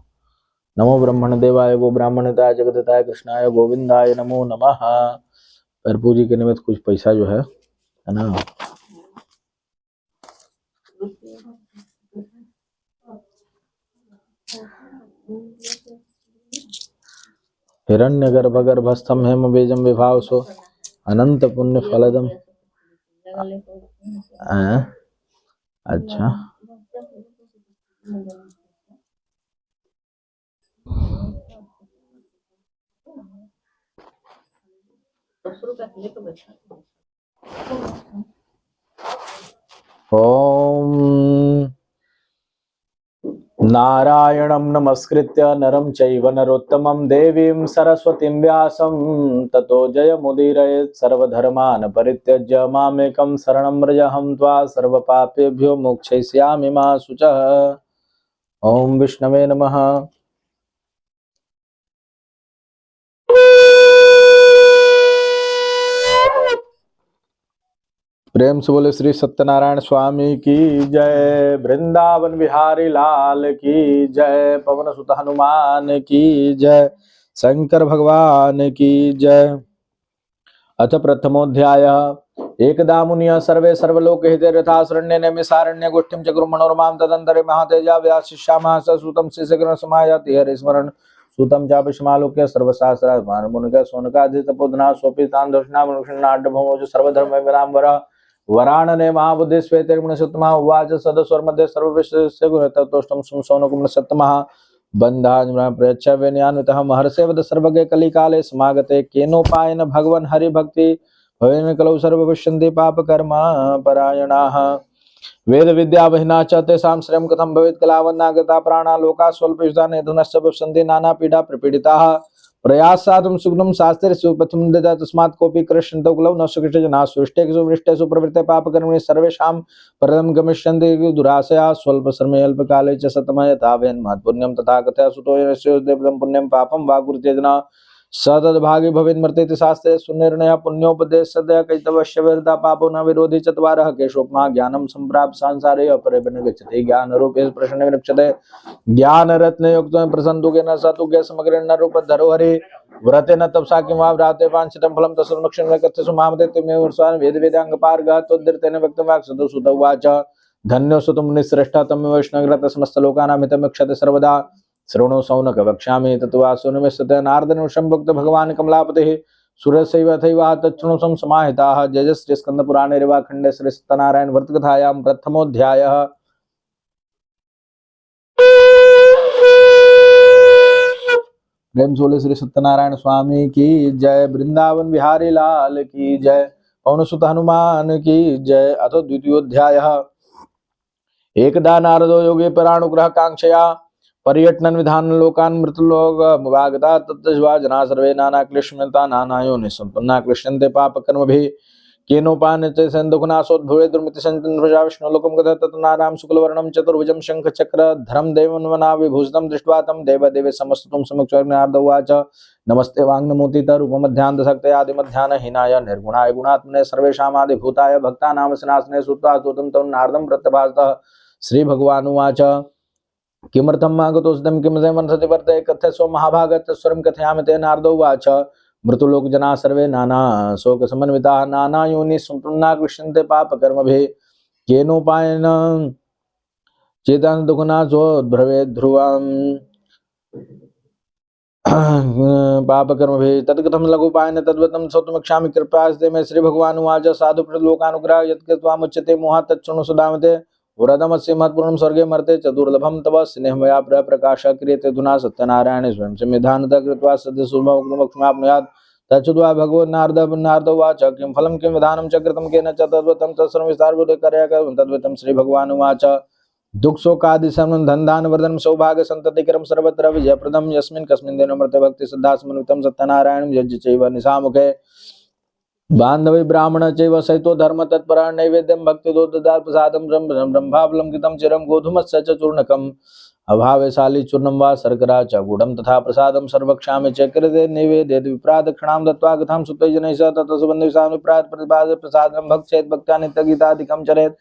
नमो ब्रह्मण देवाय गो ब्राह्मणताय जगदताय कृष्णाय गोविंदाय नमो नमः। पर पूजी के निमित्त कुछ पैसा जो है ना, हिरण्यगर्भगर्भस्थं हेम बीजं विभावसो अनंत पुण्य फलदम। अच्छा, ओम नारायणं नमस्कृत्य नरं चैव नरोत्तमं देवीं सरस्वतीं व्यासं ततो जयमुदीरयेत्। सर्वधर्मान् परित्यज्य मामेकं शरणं व्रज, अहं त्वा सर्वपापेभ्यो मोक्षयिष्यामि मा शुचः। ओम विष्णवे नमः। प्रेम से बोले श्री सत्यनारायण स्वामी की जय, वृंदावन बिहारी लाल की जय, पवन सुत हनुमान की जय, शंकर भगवान की जय। अथ प्रथमोऽध्याय। एकदा मुनिः सर्वे सर्वलोकहिते रथाशरण्ये नैमिषारण्ये गोष्ठीं चक्रुः मनोरमां तदन्तरे महातेजा व्यासशिष्यामः स सूतं शिष्यगणं समायाति हरिस्मरन् सूतं चापि समालोक्य सर्वशास्त्रार्थान् मुनिः शौनकादितपोधना सोऽपि तान् दर्शनामनुष्णाढ्यभौमो सर्वधर्मविरामवर वराणने महाबुद्धि श्वेतर्मणसत्तमः उवाच सदस्वर्मध्ये सर्वविश्वस्य गुणतत्त्वष्टं शौनकुम्भसत्तमः बन्धान् प्रयच्छ विनयान्वितः महर्षे वद सर्वज्ञ कलिकाले समागते केनोपायेन भगवन् हरिभक्ति भवेन कलौ सर्वविष्यन्ति पापकर्मा परायणाः वेद विद्या बहिना च तेषां श्रयं कथं भवेत् कलावन्नागता प्राणा लोका स्वल्पयुषा निधनश्च भवन्ति नाना पीडा प्रपीडिताः प्रयासादुं सुगुणं शास्त्रे सुपथं ददा तस्मात् कोऽपि कृष्णतो कलौ न सुकृष्ट जनाः सुष्टेषु वृष्टेषु प्रवृत्ते पापकर्मणि सर्वेषां परं गमिष्यन्ति दुराशया स्वल्पश्रमे अल्पकाले च शतमः यथा वयन् महत्पुण्यं तथा कथया सुतो यस्य देवं पुण्यं पापं वा कुरुते जना स तद्भागी भवेत् मर्त्येति शास्त्रे सुनिर्णयः पुण्योपदेशस्य कैतवस्य विरता पापो न विरोधी चत्वारः केशोपमा ज्ञानं सम्प्राप्य संसारे अपरेण गच्छति ज्ञानरूपे प्रश्ने विरक्षते ज्ञानरत्नयुक्तं प्रसन्नुकेन सतुके समग्रेण रूपधरोहरि व्रतेन तपसा किं वा व्राते वाञ्छितं फलं तस्मक्षं कथ्यसु मामते त्वमेव वर्षान् वेद वेदाङ्गपारगः तोद्धृतेन व्यक्तं वाक्सुतो सुत उवाच धन्योऽसि तुं निःश्रेष्ठः तमेव वैष्णवग्रतः समस्तलोकानां हितमीक्षते सर्वदा श्रवणो सौनक वक्ष्यामि तत्वासो निमिषते नारदनुषं भुक्त भगवान् कमलापतिः सुरसैवथैवा तच्छृणु समाहिताः। जय जय श्री स्कंद पुराणे रेवाखंडे श्री सत्यनारायण व्रत कथायां प्रथमोऽध्यायः। प्रेम सोले श्री सत्यनारायण स्वामी की जय, वृंदावन बिहारी लाल की जय, पवन सुत हनुमान की जय। अथ द्वितीयोऽध्यायः। एकदा नारदो योगे परानुग्रह कांक्षया पर्यटन विधान लोकान् मृतलोक मुवागता तत्त्वा जना सर्वे नाना क्लिष्टता नानायो निसंपन्ना क्लिश्यन्ते पापकर्मभिः केनोपायेन च दुःखनाशोद्भवे दुर्मिति संचन प्रजा विष्णुलोकं गतः तत् नारायणं शुक्लवर्णं चतुर्भुजं शङ्खचक्रधरं देवन्वना विभूषितं दृष्ट्वा तं देवदेवे समस्तुं समक्षनारद उवाच नमस्ते वाङ्नमोतितः रूपमध्यान्तशक्ते आदिमध्याह्नहीनाय निर्गुणाय गुणात्मने सर्वेषामादिभूताय भक्तानां सनासने श्रुत्वा स्तुतं तं नारदं प्रत्यभासतः श्रीभगवानुवाच किमर्थं मागतोऽस्तं किं मनसति वर्तते कथयस्व महाभागः तत्स्वरं कथयामि ते। नारदो उवाच मृतलोक जना सर्वे नाना शोक समन्विता नाना योनि संपन्ना कृष्णन्ते पाप कर्मभिः केनोपायेन चेतन दुखना जो भ्रवे ध्रुवम् पाप कर्म भी तत्कथम लघुपायन तद्वतम सौतमक्षामि कृपास्ते में श्री भगवान उवाच साधु प्रलोकानुग्रह यत्कृत्वामुच्यते मोहात् तच्छृणु सुधामते वरदमस्य महत्पूर्णं स्वर्गे मर्ते च दुर्लभं तव स्नेहमया प्रकाशः क्रियते धुना सत्यनारायणे स्वयं संविधानतः कृत्वा सद्य शुभमोक्षमाप्नुयात् तच्छ्रुत्वा भगवन्नारद उवाच किं फलं किं विधानं च कृतं केन च तद्वतं तत्सर्वं विस्तारबोधकर्या तद्वतं श्री भगवान उवाच दुख शोकादि समन धन दान वर्धन सौभाग्य संतति क्रम सर्वत्र विजयप्रदम यस्मिन् कस्मिन् दिने मृत भक्ति श्रद्धा समन्वितं सत्यनारायणं यज्ञ चैव निशामुखे बांधवे ब्राह्मण चैव सहितो धर्म तत्पर नैवेद्यं भक्ति दो ददार प्रसादं ब्रह्मावलंकितं चिरं गोधूमस्य च चूर्णकम् अभावेशाली चूर्णं वा शर्करा च गुडं तथा प्रसादं सर्वक्षामि च कृते नैवेद्य विप्रादक्षिणां दत्त्वा कथां सुतैजनैः सह ततः सुबन्धुषां विप्राद प्रतिपाद प्रसादं भक्षेत् भक्त्या नित्यगीतादिकं चरेत्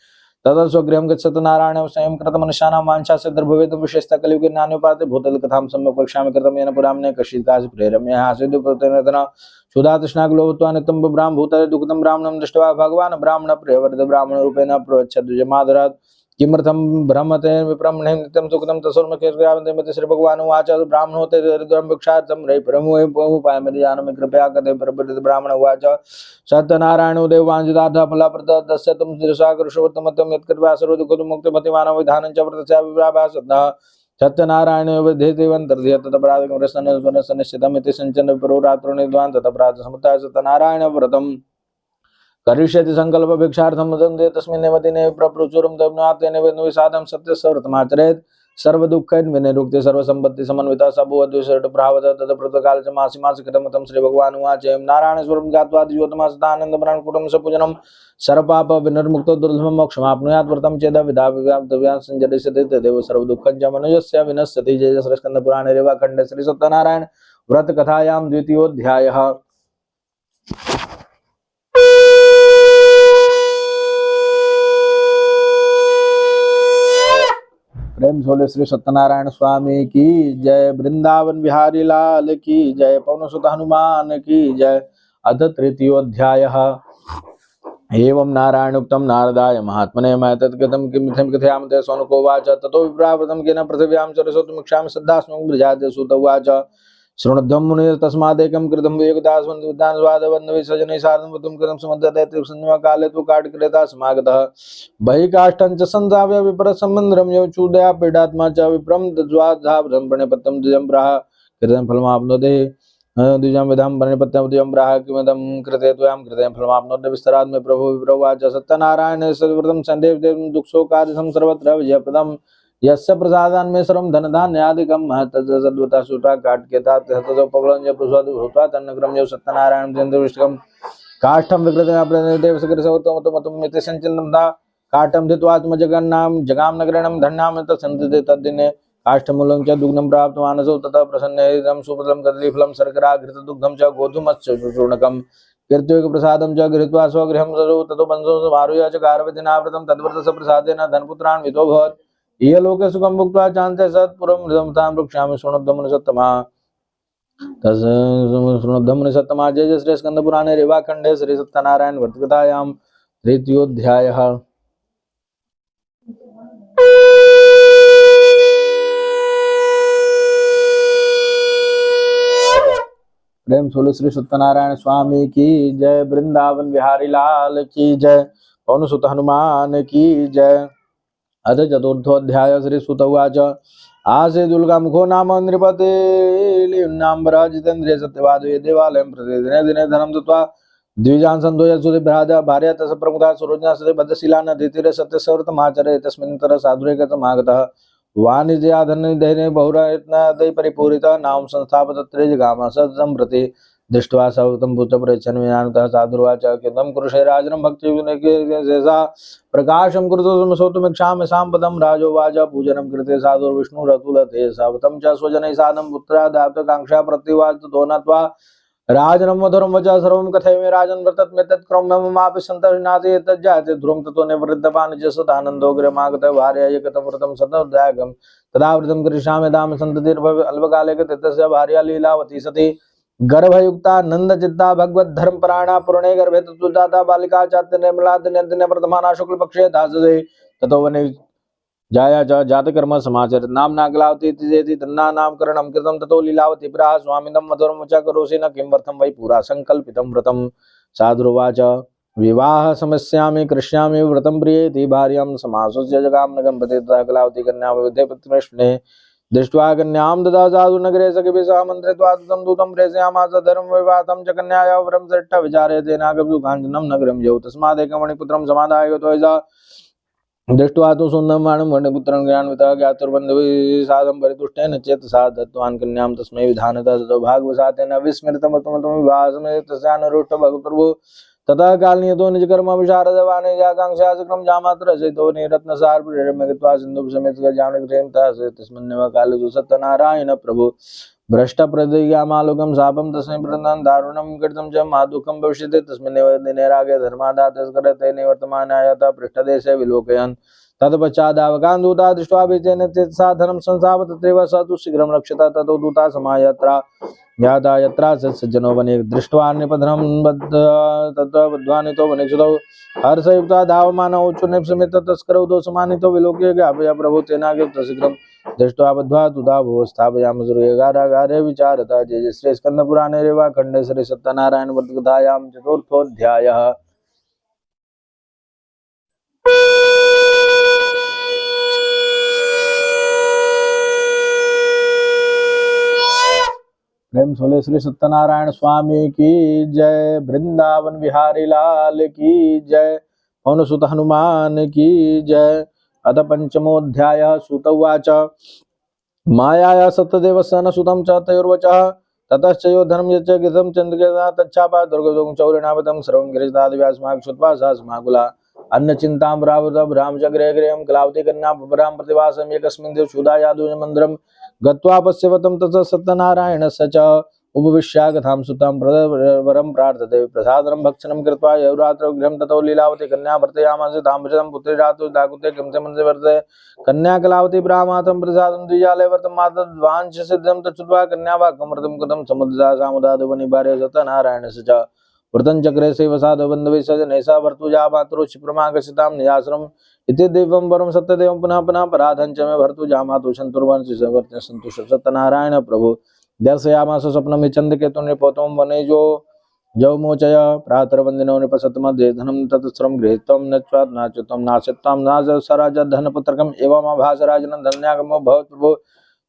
ततः स्वगृहं गच्छतु नारायणं स्वयं कृतमनुष्याणां वाञ्छा सिद्धिर्भवेत् विशेषतः कलियुगे नान्योपाते भूतलकथां सम्यक् वक्ष्यामि कृतं येन पुराणे कश्चित्काशि प्रेरम्य हास्यदु प्रतेनतन क्षुधा तृष्णा ग्लोभत्वा नित्यं ब्राह्म भूतले दुःखितं ब्राह्मणं दृष्ट्वा भगवान् ब्राह्मण प्रियवर्त ब्राह्मणरूपेण प्रवच्छद्विजमादरात् किमर्थं भ्रमते विप्रमणे नित्यं सुखदं तसोर्मखेस्ग्रामते श्री भगवान् उवाच ब्राह्मणोते दरिद्रं भिक्षार्थं रे प्रमुपायमदि जानमि कृपया कथे प्रपठित ब्राह्मण उवाच सत्यनारायणो देवाञ्जितार्थ फलप्रद दस्य तं शिरसा करुषोत्तमतं यत्कृत्वा सर्वदुःखमुक्तिमतिमानव विधानं च व्रतस्य विप्राभासतः सत्यनारायण विधेतिवन्तर्ध्य ततपराधकं रसनिश्चितमिति सञ्चन विपरो रात्रो निर्द्वान् ततपराध समुत्थाय सत्यनारायण व्रतम् करिष्यति संकल्प भिक्षार्थं मदन्ते तस्मिन्नेव दिने प्रचुरं दब्नातेन विसादं सत्यसव्रतमाचरेत् सर्वदुःखैः विनिरुक्ते सर्वसम्पत्ति समन्विता सबोद्विषट प्रावत तदप्रतकाल च मासि कृतमतं श्री भगवान् उवाच नारायण स्वरूपं ज्ञात्वा द्योतमासदानन्द प्राणकुटुम्ब सपूजनं सर्वपाप विनिर्मुक्तो दुर्लभं मोक्षमाप्नुयात् व्रतं चेद विधाव्यां संजरिष्यते तदेव सर्वदुःखं च मनुजस्य विनश्यति जय श्री स्कंदपुराणे रेवाखण्डे श्री सत्यनारायण व्रत कथायां द्वितीयोऽध्यायः। प्रेम झोले श्री सत्यनारायण स्वामी की जय, वृंदावन बिहारी लाल की जय, पवन सुत हनुमान की जय। अथ तृतीयोऽध्यायः। एवं नारायण उक्तं नारदाय महात्मने मैतत्कृतं किमिथं कथयामि सौनको उवाच ततो विप्रावृतं केन पृथिव्यां चरसोतुमिक्षामि श्रद्धास्मं बृजाते सुत उवाच शृणुध्वं मुनिः तस्मादेकं कृतं वियुक्तास्वन्दविद्वान्स्वादवन्दविसजनैः सार्धं वृत्तं कृतं सुमध्यते त्रिसंध्यकाले तु काटक्रेता समागतः बहि काष्ठं च संधाव्य विपरसम्बन्धं योचूदया पीडात्मा च विप्रं द्वाधावृतं प्रणिपत्यं द्विजं प्राह कृतं फलमाप्नोते द्विजं विधं प्रणिपत्यं द्विजं प्राह किमिदं कृते त्वयां कृतं फलमाप्नोते विस्तरात् मे प्रभु विप्रवाच सत्यनारायण सद्व्रतं सन्देवं दुःखशोकादिसं सर्वत्र विजयप्रदम् यस्य प्रसादान् मे सर्वं धनधान्यादिकं महत्तद्वता सुता काटकेता ततो पवलं च प्रसाद भूत्वा तन्नग्रं यो सत्यनारायणं चन्द्रविष्टकं काष्ठं विकृतं देवसकृतमतुमिति सञ्चिन्तं धा काष्ठं धित्वात्मजगन्नां जगां नगरणं धन्यां तत्सन्दिते तद्दिने काष्ठमूलं च दुग्धं प्राप्तवानसौ ततः प्रसन्नेदं सुफलं कदलीफलं शर्करा घृतदुग्धं च गोधूमश्च चूर्णकं कीर्त्योगप्रसादं च गृहीत्वा स्वगृहं सरो ततो बन्धो समारुह्य च कारवदिनावृतं तद्व्रतसप्रसादेन धनपुत्रान् वितोऽभवत् इह लोके सुखं भुक्त्वा चान्ते सत्पुरं हृदं वृक्षामि शृणुध्वमुनिसत्तमा शृणुध्वमुनिसत्तमा जय जय श्री स्कंदपुराणे रेवाखण्डे श्री सत्यनारायण व्रतकथायां तृतीयोऽध्यायः। प्रेम सोलो श्री सत्यनारायण स्वामी की जय, वृंदावन बिहारी लाल की जय, पवन सुत हनुमान की जय। अथ चतुर्थोऽध्याय। श्री सुत उवाच आसे दुर्गामुखो नाम नृपतेर्नाम्बरः जितेन्द्रियः सत्यवादो देवालयं प्रति दिने दिने धनं दत्त्वा द्विजान् सन्तोषयति भार्या तस्य प्रमुखा सुरोजना सति बद्धशीला नदीतीरे सत्यसव्रतमाचरे तस्मिन्नन्तरः साधुरेकतमागतः वाणिज्याधननिधने बहुरत्नादि परिपूरितः नाम संस्थापयत्रे जगाम सतं प्रति दृष्ट्वा सवतं भूतप्रच्छन् विनानतः साधुर्वाच किं कुरुषे राजनं भक्तिविनयकेशा प्रकाशं कुरुतो सोतुमिक्षामि साम्पदं राजोवाच पूजनं कृते साधुर्विष्णुरतुलते सवतं च स्वजनैः साधं पुत्रादाप्तकाङ्क्षा प्रत्युवाच तो नत्वा राजनं मधुरं वचः सर्वं कथयामि राजन् व्रतमेतत्क्रममापि सन्तर्णाति तज्जाते ध्रुवं ततो निवृद्धवान् च सदानन्दो गृहमागतः भार्या एकतं व्रतं सतोद्यागं तदा व्रतं करिष्यामि दाम सन्ततिर्भव अल्पकाले गते तस्य भार्या लीलावती सती गर्भयुक्ता नंद चित्ता भगवत धर्म प्राणा पुरणे गर्भे तत्वजाता बालिका चात्य निर्मला दिने वर्तमाना शुक्ल पक्षे दासदे ततो वने जाया च जात कर्म समाचर नाम नागलावती तिजेति तन्ना नामकरणं कृतं ततो लीलावती प्राह स्वामिनं मधुरं च करोसि न किमर्थं वै पुरा संकल्पितं व्रतं साधुर्वाच विवाह समस्यामि कृष्यामि व्रतं प्रियेति भार्यां समासस्य जगाम न गणपति तथा कलावती कन्या विद्ये पुत्रष्णे दृष्ट्वा कन्यां ददा साधु नगरे सखिभिः सह मन्त्रित्वा तं दूतं प्रेषयामास धर्म विवाहं च कन्याया वरं श्रेष्ठ विचारे तेनागतु काञ्चनं नगरं यौ तस्मादेकं मणिपुत्रं समादाय गतोऽयसा दृष्ट्वा तु सुन्दरमाणं मणिपुत्रं ज्ञानवितः ज्ञातुर्बन्धुभिः साधं परितुष्टेन चेतसा दत्तवान् कन्यां तस्मै विधानतः ततो भागवसातेन विस्मृतमतमतं विवाहसमये तस्यानुरुष्ट भगप्रभु ततः कालनियतो निजकर्म विशारदवाणिजाकाङ्क्षा सकलं जामातरसितो निरत्नसार प्रेरम्य गत्वा सिन्धुः समेत जामनिग्रहं तस्य तस्मिन्नेव काले तु सत्यनारायण प्रभु भ्रष्टप्रतिज्ञामालोकं शापं तस्मै प्रदन्तं दारुणं कृतं च महादुःखं भविष्यति तस्मिन्नेव दिने रागे धर्मादा तस्करते निवर्तमानाय तः पृष्ठदेशे विलोकयन् तत्पश्चादावकान् दूता दृष्ट्वा बीजेन चेतसा धनं संसाप तत्रैव स तु शीघ्रं रक्षता ततो दूता समायात्रा याता यत्रा सज्जनो वने दृष्ट्वा नृपधनं बद्ध तत्र बद्ध्वानितो वनेक्षुतौ हर्षयुक्ता धावमानौ चुनिप्समित तस्करौ दोषमानितो विलोक्य ज्ञापय प्रभु तेनागत शीघ्रं दृष्ट्वा बद्ध्वा तुदा भो स्थापयाम सूर्यगारागारे विचारता जय जय श्री स्कंद पुराणे रेवा खंडे श्री सत्यनारायण व्रत कथायां चतुर्थोऽध्यायः। प्रेम सोले श्री सत्यनारायण स्वामी की जय, वृंदावन बिहारी लाल की जय, पवन सुत हनुमान की जय। अथ पंचमोऽध्यायः। सूत उवाच मायाया सत्यदेवस्य सुतं च तयोर्वचः ततश्च यो धर्म यच्च गीतं चन्द्रकेतुना तच्छापा दुर्गदों चौरिणावतं सर्वं गिरिजादिव्यासमाग श्रुत्वा सा समाकुला अन्नचिन्तां प्रावृतं रामचक्रे गृहं कलावती कन्या पुपरां प्रतिवासम् एकस्मिन् दिवसे सुधायादुमन्दिरं गत्वा पश्यवतं ततः सत्यनारायणस्य च उपविश्य कथां सुतां वरं प्रार्थते प्रसादनं भक्षणं कृत्वा यौरात्रौ गृहं ततो लीलावती कन्या वर्तयामास ताम्रशतं पुत्री रातु दाकुते किमते मनसे वर्तते कन्या कलावती ब्राह्मातं प्रसादं द्विजाले वर्तमातद्वांश सिद्धं तच्छ्रुत्वा कन्या वाक्यमृतं कृतं समुद्रा सामुदादवनिभार्य सत्यनारायणस्य च व्रतं चक्रे सेवसाधो बन्धवे सजने सा भर्तुजा मातरो क्षिप्रमागसितां नियाश्रम इति दिव्यं वरं सत्यदेवं पुनः पुनः पराधं च मे भर्तुजा मातु सन्तुर्वंशि सवर्त्य सन्तुष्ट सत्यनारायण प्रभु दर्शयामास स्वप्नं चन्द्रकेतु नृपोतं वनेजो जौमोचय प्रातर्वन्दिनो नृपसतमध्ये धनं तत्स्रं गृहीत्वं नच्वात् नाच्युतं नाशत्वं नाजसराजधनपुत्रकम् एवमभासराजनं धन्यागमो भवत् प्रभु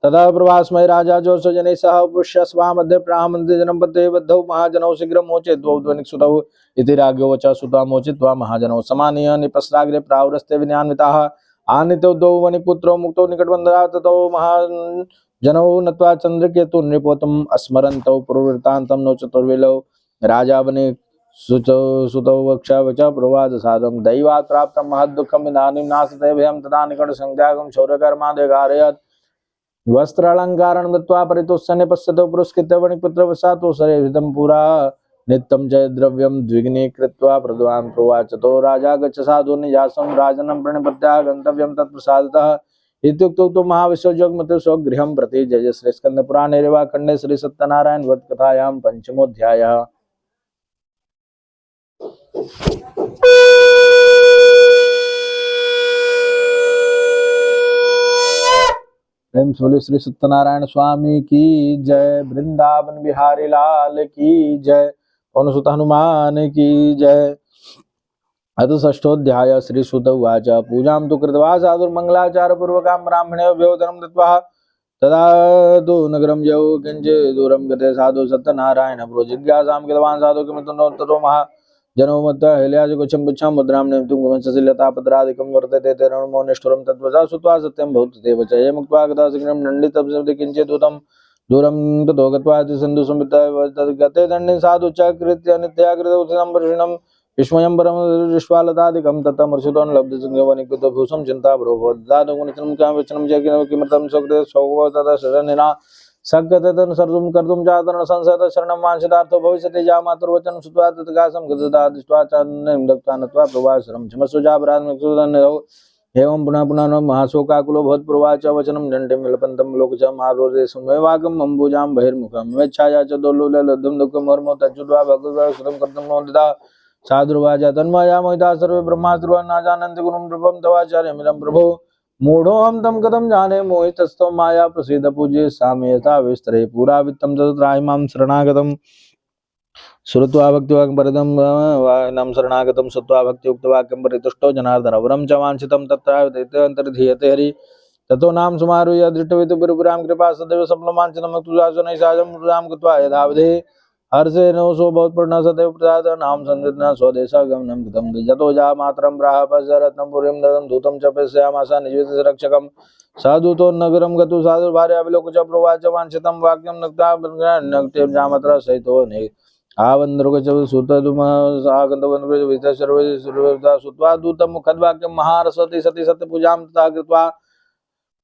तदा प्रवास्मय राजा जो स्वजनैः सह उपविश्य स्वामध्ये प्राहमन्त्रि जनं पते बद्धौ महाजनौ शीघ्रं मोचे द्वौ ध्वनिक्सुतौ इति राज्ञो वच सुता मोचित्वा महाजनौ समानीय निपस्राग्रे प्रावरस्ते विन्यान्विताः आनीतौ द्वौ वणिक्पुत्रौ मुक्तौ निकटबन्धुराः ततो महाजनौ नत्वा चन्द्रकेतु नृपोतम् अस्मरन्तौ पूर्ववृत्तान्तं नो चतुर्वेलौ राजा वने सुतौ वक्षा वचा प्रवाद साधम दैवात् प्राप्तं महद्दुःखम् इदानीं नास्ते भयं तदा निकट संत्यागं शौर्यकर्मादिकारयत् वस्त्रालङ्कारं दत्त्वा परितुष्यन् पश्यतो पुरस्कृत्य वणिक्पुत्रवशातो शरीरहितं पुरा नित्यं च द्रव्यं द्विगुणीकृत्वा प्रदवान् प्रोवाच तो राजा गच्छ साधु निजासं राजनं प्रणिपत्या गन्तव्यं तत्प्रसादतः इत्युक्तौ तो महाविश्वजगमते स्वगृहं प्रति। जय जय श्री स्कंदपुराणे रेवा खंडे श्री सत्यनारायण व्रत कथायां पंचमोऽध्यायः। प्रेम सोले श्री सत्यनारायण स्वामी की जय, वृंदावन बिहारी लाल की जय, पवन सुत हनुमान की जय। अथ षष्ठोऽध्यायः। श्रीसुत उवाच पूजां तु कृत्वा साधुर्मङ्गलाचारपूर्वकां ब्राह्मणेभ्यो धनं दत्त्वा तदा तु नगरं यौ किञ्चित् दूरं गते साधु सत्यनारायण प्रो जिज्ञासां कृतवान् साधु किमित्तं ततो महाजनो मत्वा हेल्याजगुच्छं पुच्छां मुद्रां नेतुं गमनसशिलतापत्रादिकं वर्तते तेरणमो निष्ठुरं तद्वचा श्रुत्वा सत्यं भवति च ये मुक्त्वा गता शीघ्रं दण्डितब्दे किञ्चित् दूतं दूरं ततो गत्वा सिन्धुसंवित्तगते दण्डे साधु च कृत्य नित्याकृतौ संवर्षिणं विस्मयंबरं विश्वालतादिकं ततमर्षितो न लब्धसंज्ञवनिकृतभूषं चिन्ता भ्रोभोदादुगुणितं कामवचनं च किमर्थं स्वकृते स्वगो ततः शरणिना सगततन सर्वं कर्तुं चातरण संसद शरणं वांछितार्थो भविष्यति जामातुर्वचनं श्रुत्वा तत्कासं गतदा दृष्ट्वा चान्यं दत्त्वा नत्वा प्रवासरं क्षमस्व जापराधं एवं पुनः पुनः न महाशोकाकुलो भवत्प्रवाच वचनं दण्डे मिलपन्तं लोकच मारोदे सुमेवागम अम्बुजां बहिर्मुखं वेच्छाया च दोल्लुलब्धं दुःखं मर्मो तच्युत्वा भगवता सुतं कर्तुं नोदिता साधुर्वाचा तन्मया मोहिता सर्वे ब्रह्मास्त्रुवा न जानन्ति गुरुं नृपं तवाचार्यमिदं प्रभो मूढोऽहं तं कथं जाने मोहितस्थो माया प्रसीद पूज्य साम्यता विस्तरे पुरा वित्तं तत्राहि मां शरणागतम् श्रुत्वा भक्तिवाक्यं परिदं नाम शरणागतं श्रुत्वा भक्तियुक्तवाक्यं परितुष्टो जनार्दन वरं च वाञ्छितं तत्रान्तर्धीयते हरि ततो नाम समारुह्य दृष्टवितु गुरुपुरां कृपा सदैव सफलमाञ्छितं तुजासनै साजं मृदां कृत्वा यदावधे हर्षे नवसो भवत्पूर्ण सदैव प्रसाद नाम संविद्ना स्वदेशगमनं कृतं जतो जा मातरं प्राहपसरत्नं पुरीं ददं दूतं च पश्यामासा निजवित रक्षकं साधुतो नगरं गतो साधुर्भार्याविलोक च प्रोवाच वाञ्छितं वाक्यं नक्ता नक्ते जामत्र सहितो ने आवन्द्रुगच सुतदुमसागन्तवन्वित सर्वे सर्वदा सुत्वा दूतं मुखद्वाक्यं महारस्वती सती सत्यपूजां तथा कृत्वा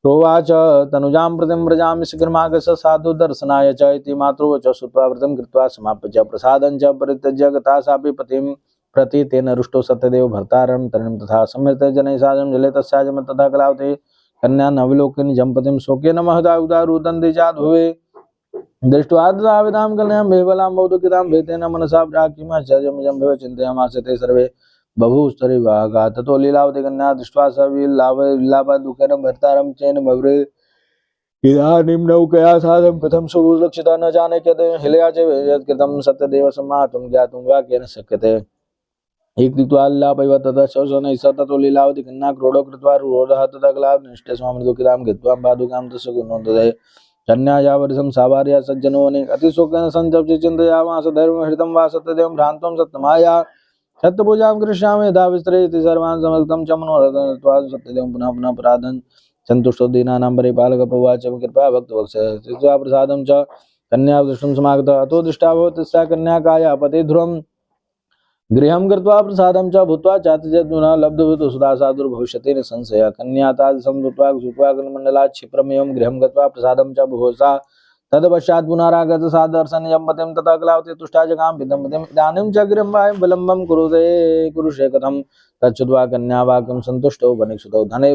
प्रोवाच तनुजां प्रतिं व्रजामि शीघ्रमागच्छ साधु दर्शनाय च इति मातृवच श्रुत्वा व्रतं कृत्वा समाप्य च प्रसादं च परित्यज्य गता सापि पतिं प्रति तेन रुष्टो सत्यदेव भर्तारं तरणं तथा समृत जनैः साजं जले तस्याजं तथा कलावते कन्या नवलोकिनी जम्पतिं शोकेन महदा उदारुदन्ति चाद्भुवे दृष्ट्वा तदाविदां कन्यां बिह्वलां बौद्धकितां भेतेन मनसा प्राकिमाश्चर्यमिदं चिन्तयामास ते सर्वे बभूस्तरिवागा ततो लीलावती कन्या दृष्ट्वा स विलापदुःखेन भर्तारं चेन बभ्रे इदानीं नौकया साधं कथं सुलक्षिता न जाने क्यते हिलया च यत्कृतं सत्यदेव सम्मातुं ज्ञातुं वा केन शक्यते एकत्वा लापैव ततः शोषणैः स ततो लीलावती कन्या क्रोडो कृत्वा रोदः तथा कलानिष्ठे स्वामिदुःखितां गत्वा पादुकां तस्य गुणोदये कन्या यावरिसं सावार्या सज्जनोनि अतिशोकेन सञ्जप्य चिन्तयामास धैर्यं हृतं वा सत्यदेवं भ्रान्तं सत्यमाया सत्यपूजां करिष्यामि यथा विस्तरे इति सर्वान् समक्तं च मनोरथत्वा सत्यदेवं पुनः पुनः प्रार्थयन् सन्तुष्टो दीनानां परिपालक प्रवाच कृपया भक्तवत्सः प्रसादं च कन्या दृष्टुं समागतः अतो दृष्टा भवति सा कन्या काया पति ध्रुवं गृहं गत्वा प्रसादं च भूत्वा चातिजन्मुना लब्धवतु सुधा साधुर्भविष्यति न संशयः कन्या तादृशं भूत्वा शुक्वागणमण्डलात् क्षिप्रमेयं गृहं गत्वा प्रसादं च बुभुषा तत्पश्चात् पुनरागत सादर्शनं पतिं तथा कलावती तुष्टा जगाम विदम्पतिम् इदानीं च गृहं वायं विलम्बं कुरुषे कथं तच्छ्रुत्वा कन्या वाक्यं सन्तुष्टो वनिक्षुतौ धने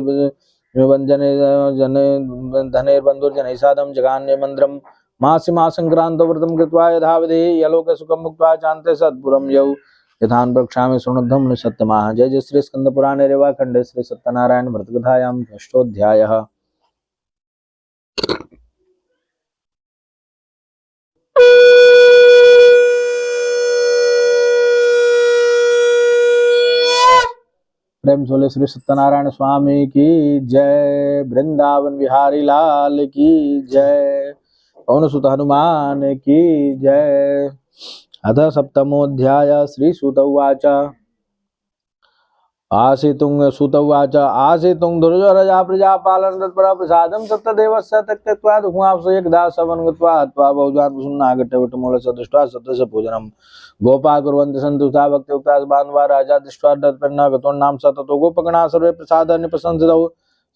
जने जने धनेर्बन्धुर्जनैः साधं जगान्य मन्दिरं मासि मासङ्क्रान्तो व्रतं कृत्वा यथाविधि यलोकसुखं मुक्त्वा चान्ते सत्पुरं यौ यथान प्रक्षामि सुनद्धम सत्यमाह जय जय श्री स्कंद पुराणे रेवाखंडे श्री सत्यनारायण व्रतकथायां अष्टोध्यायः। प्रेम सोले श्री सत्यनारायण स्वामी की जय, वृंदावन बिहारी लाल की जय, पवन सुत हनुमान की जय। अथ सप्तमोऽध्याय श्रीसूत उवाच आसीतुं सुत उवाच आसीतुं दुर्जरजा प्रजापालन तत्परा प्रसादं सत्यदेवस्य त्यक्त्वा दुःखमाप्सु एकदा सवनं गत्वा हत्वा बहुजान् प्रसन्नागट्यवटमूलस्य दृष्ट्वा सत्यस्य पूजनं गोपा कुर्वन्ति सन्तुष्टा भक्तियुक्ता बान्धवा राजा दृष्ट्वा तत्प्रन्न गतोन्नाम स ततो गोपगणाः सर्वे प्रसादानि प्रशंसितौ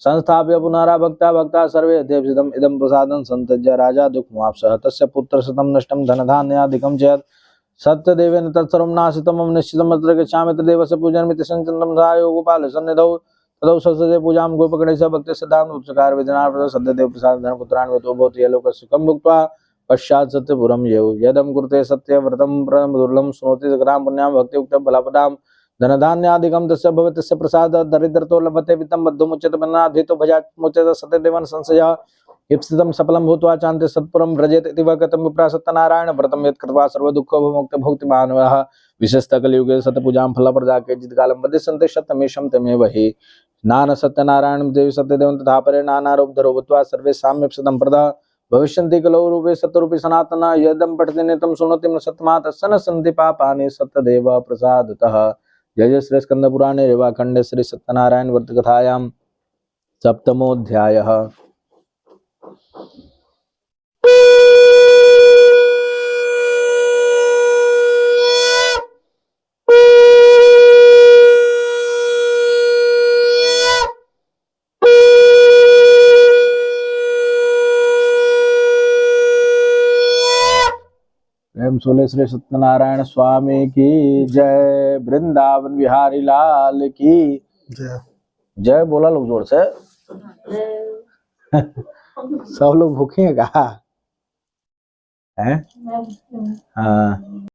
संस्थाप्य पुनराभक्ता भक्ता सर्वे देवसिदम् इदं प्रसादं सन्तज्य राजा दुःखमाप्सः तस्य पुत्रशतं नष्टं धनधान्यादिकं च सत्यदेवेन तत्सर्वं नाशितमं निश्चितं अत्र गच्छामि तदेवस्य पूजनमिति संचिन्तं सहायो गोपालसन्निधौ तदौ सत्यदेव पूजां गोपगणैः भक्तिश्रद्धां उपचकार विधिनार्पणं सत्यदेव प्रसाद धनपुत्रान् वितो भवति यलोकसुखं भुक्त्वा पश्चात् सत्यपुरं यौ यदं कुरुते सत्यव्रतं दुर्लभं शृणोति सकरां पुण्यां भक्तियुक्तं फलपदां धनधान्यादिकं तस्य भवति तस्य प्रसादात् दरिद्रतो लभते वित्तं बद्धमुच्यते बन्धनाद् भजामुच्यते सत्यदेवं संशयः इप्सितं सफलं भूत्वा चान्ते सत्पुरं व्रजेत इति वक्तं विप्रा सत्यनारायण व्रतं यत् कृत्वा सर्वदुःखविमुक्तो भुक्ति मानवः विशेषतः कलियुगे सत्यपूजां फलप्रदा केचित्कालं वदिष्यन्ते सत्यमेषं तमेव हि नान सत्यनारायणं देवी सत्यदेवं तथा परे नानारूपधरो भूत्वा सर्वे साम्यप्सितं प्रदा भविष्यन्ति कलौ रूपे सत्यरूपी सनातन यदं पठति नित्यं शृणोति न सत्यमा तस्य न सन्ति पापानि सत्यदेव प्रसादतः। जय जय श्री स्कंदपुराणे रेवाखंडे श्री सत्यनारायण व्रतकथायां सप्तमोऽध्यायः। प्रेम सोले श्री सत्यनारायण स्वामी की जय, वृंदावन बिहारी लाल की जय। जय बोला लोग जोर से। सब लोग भूखे हैं कहा है। हाँ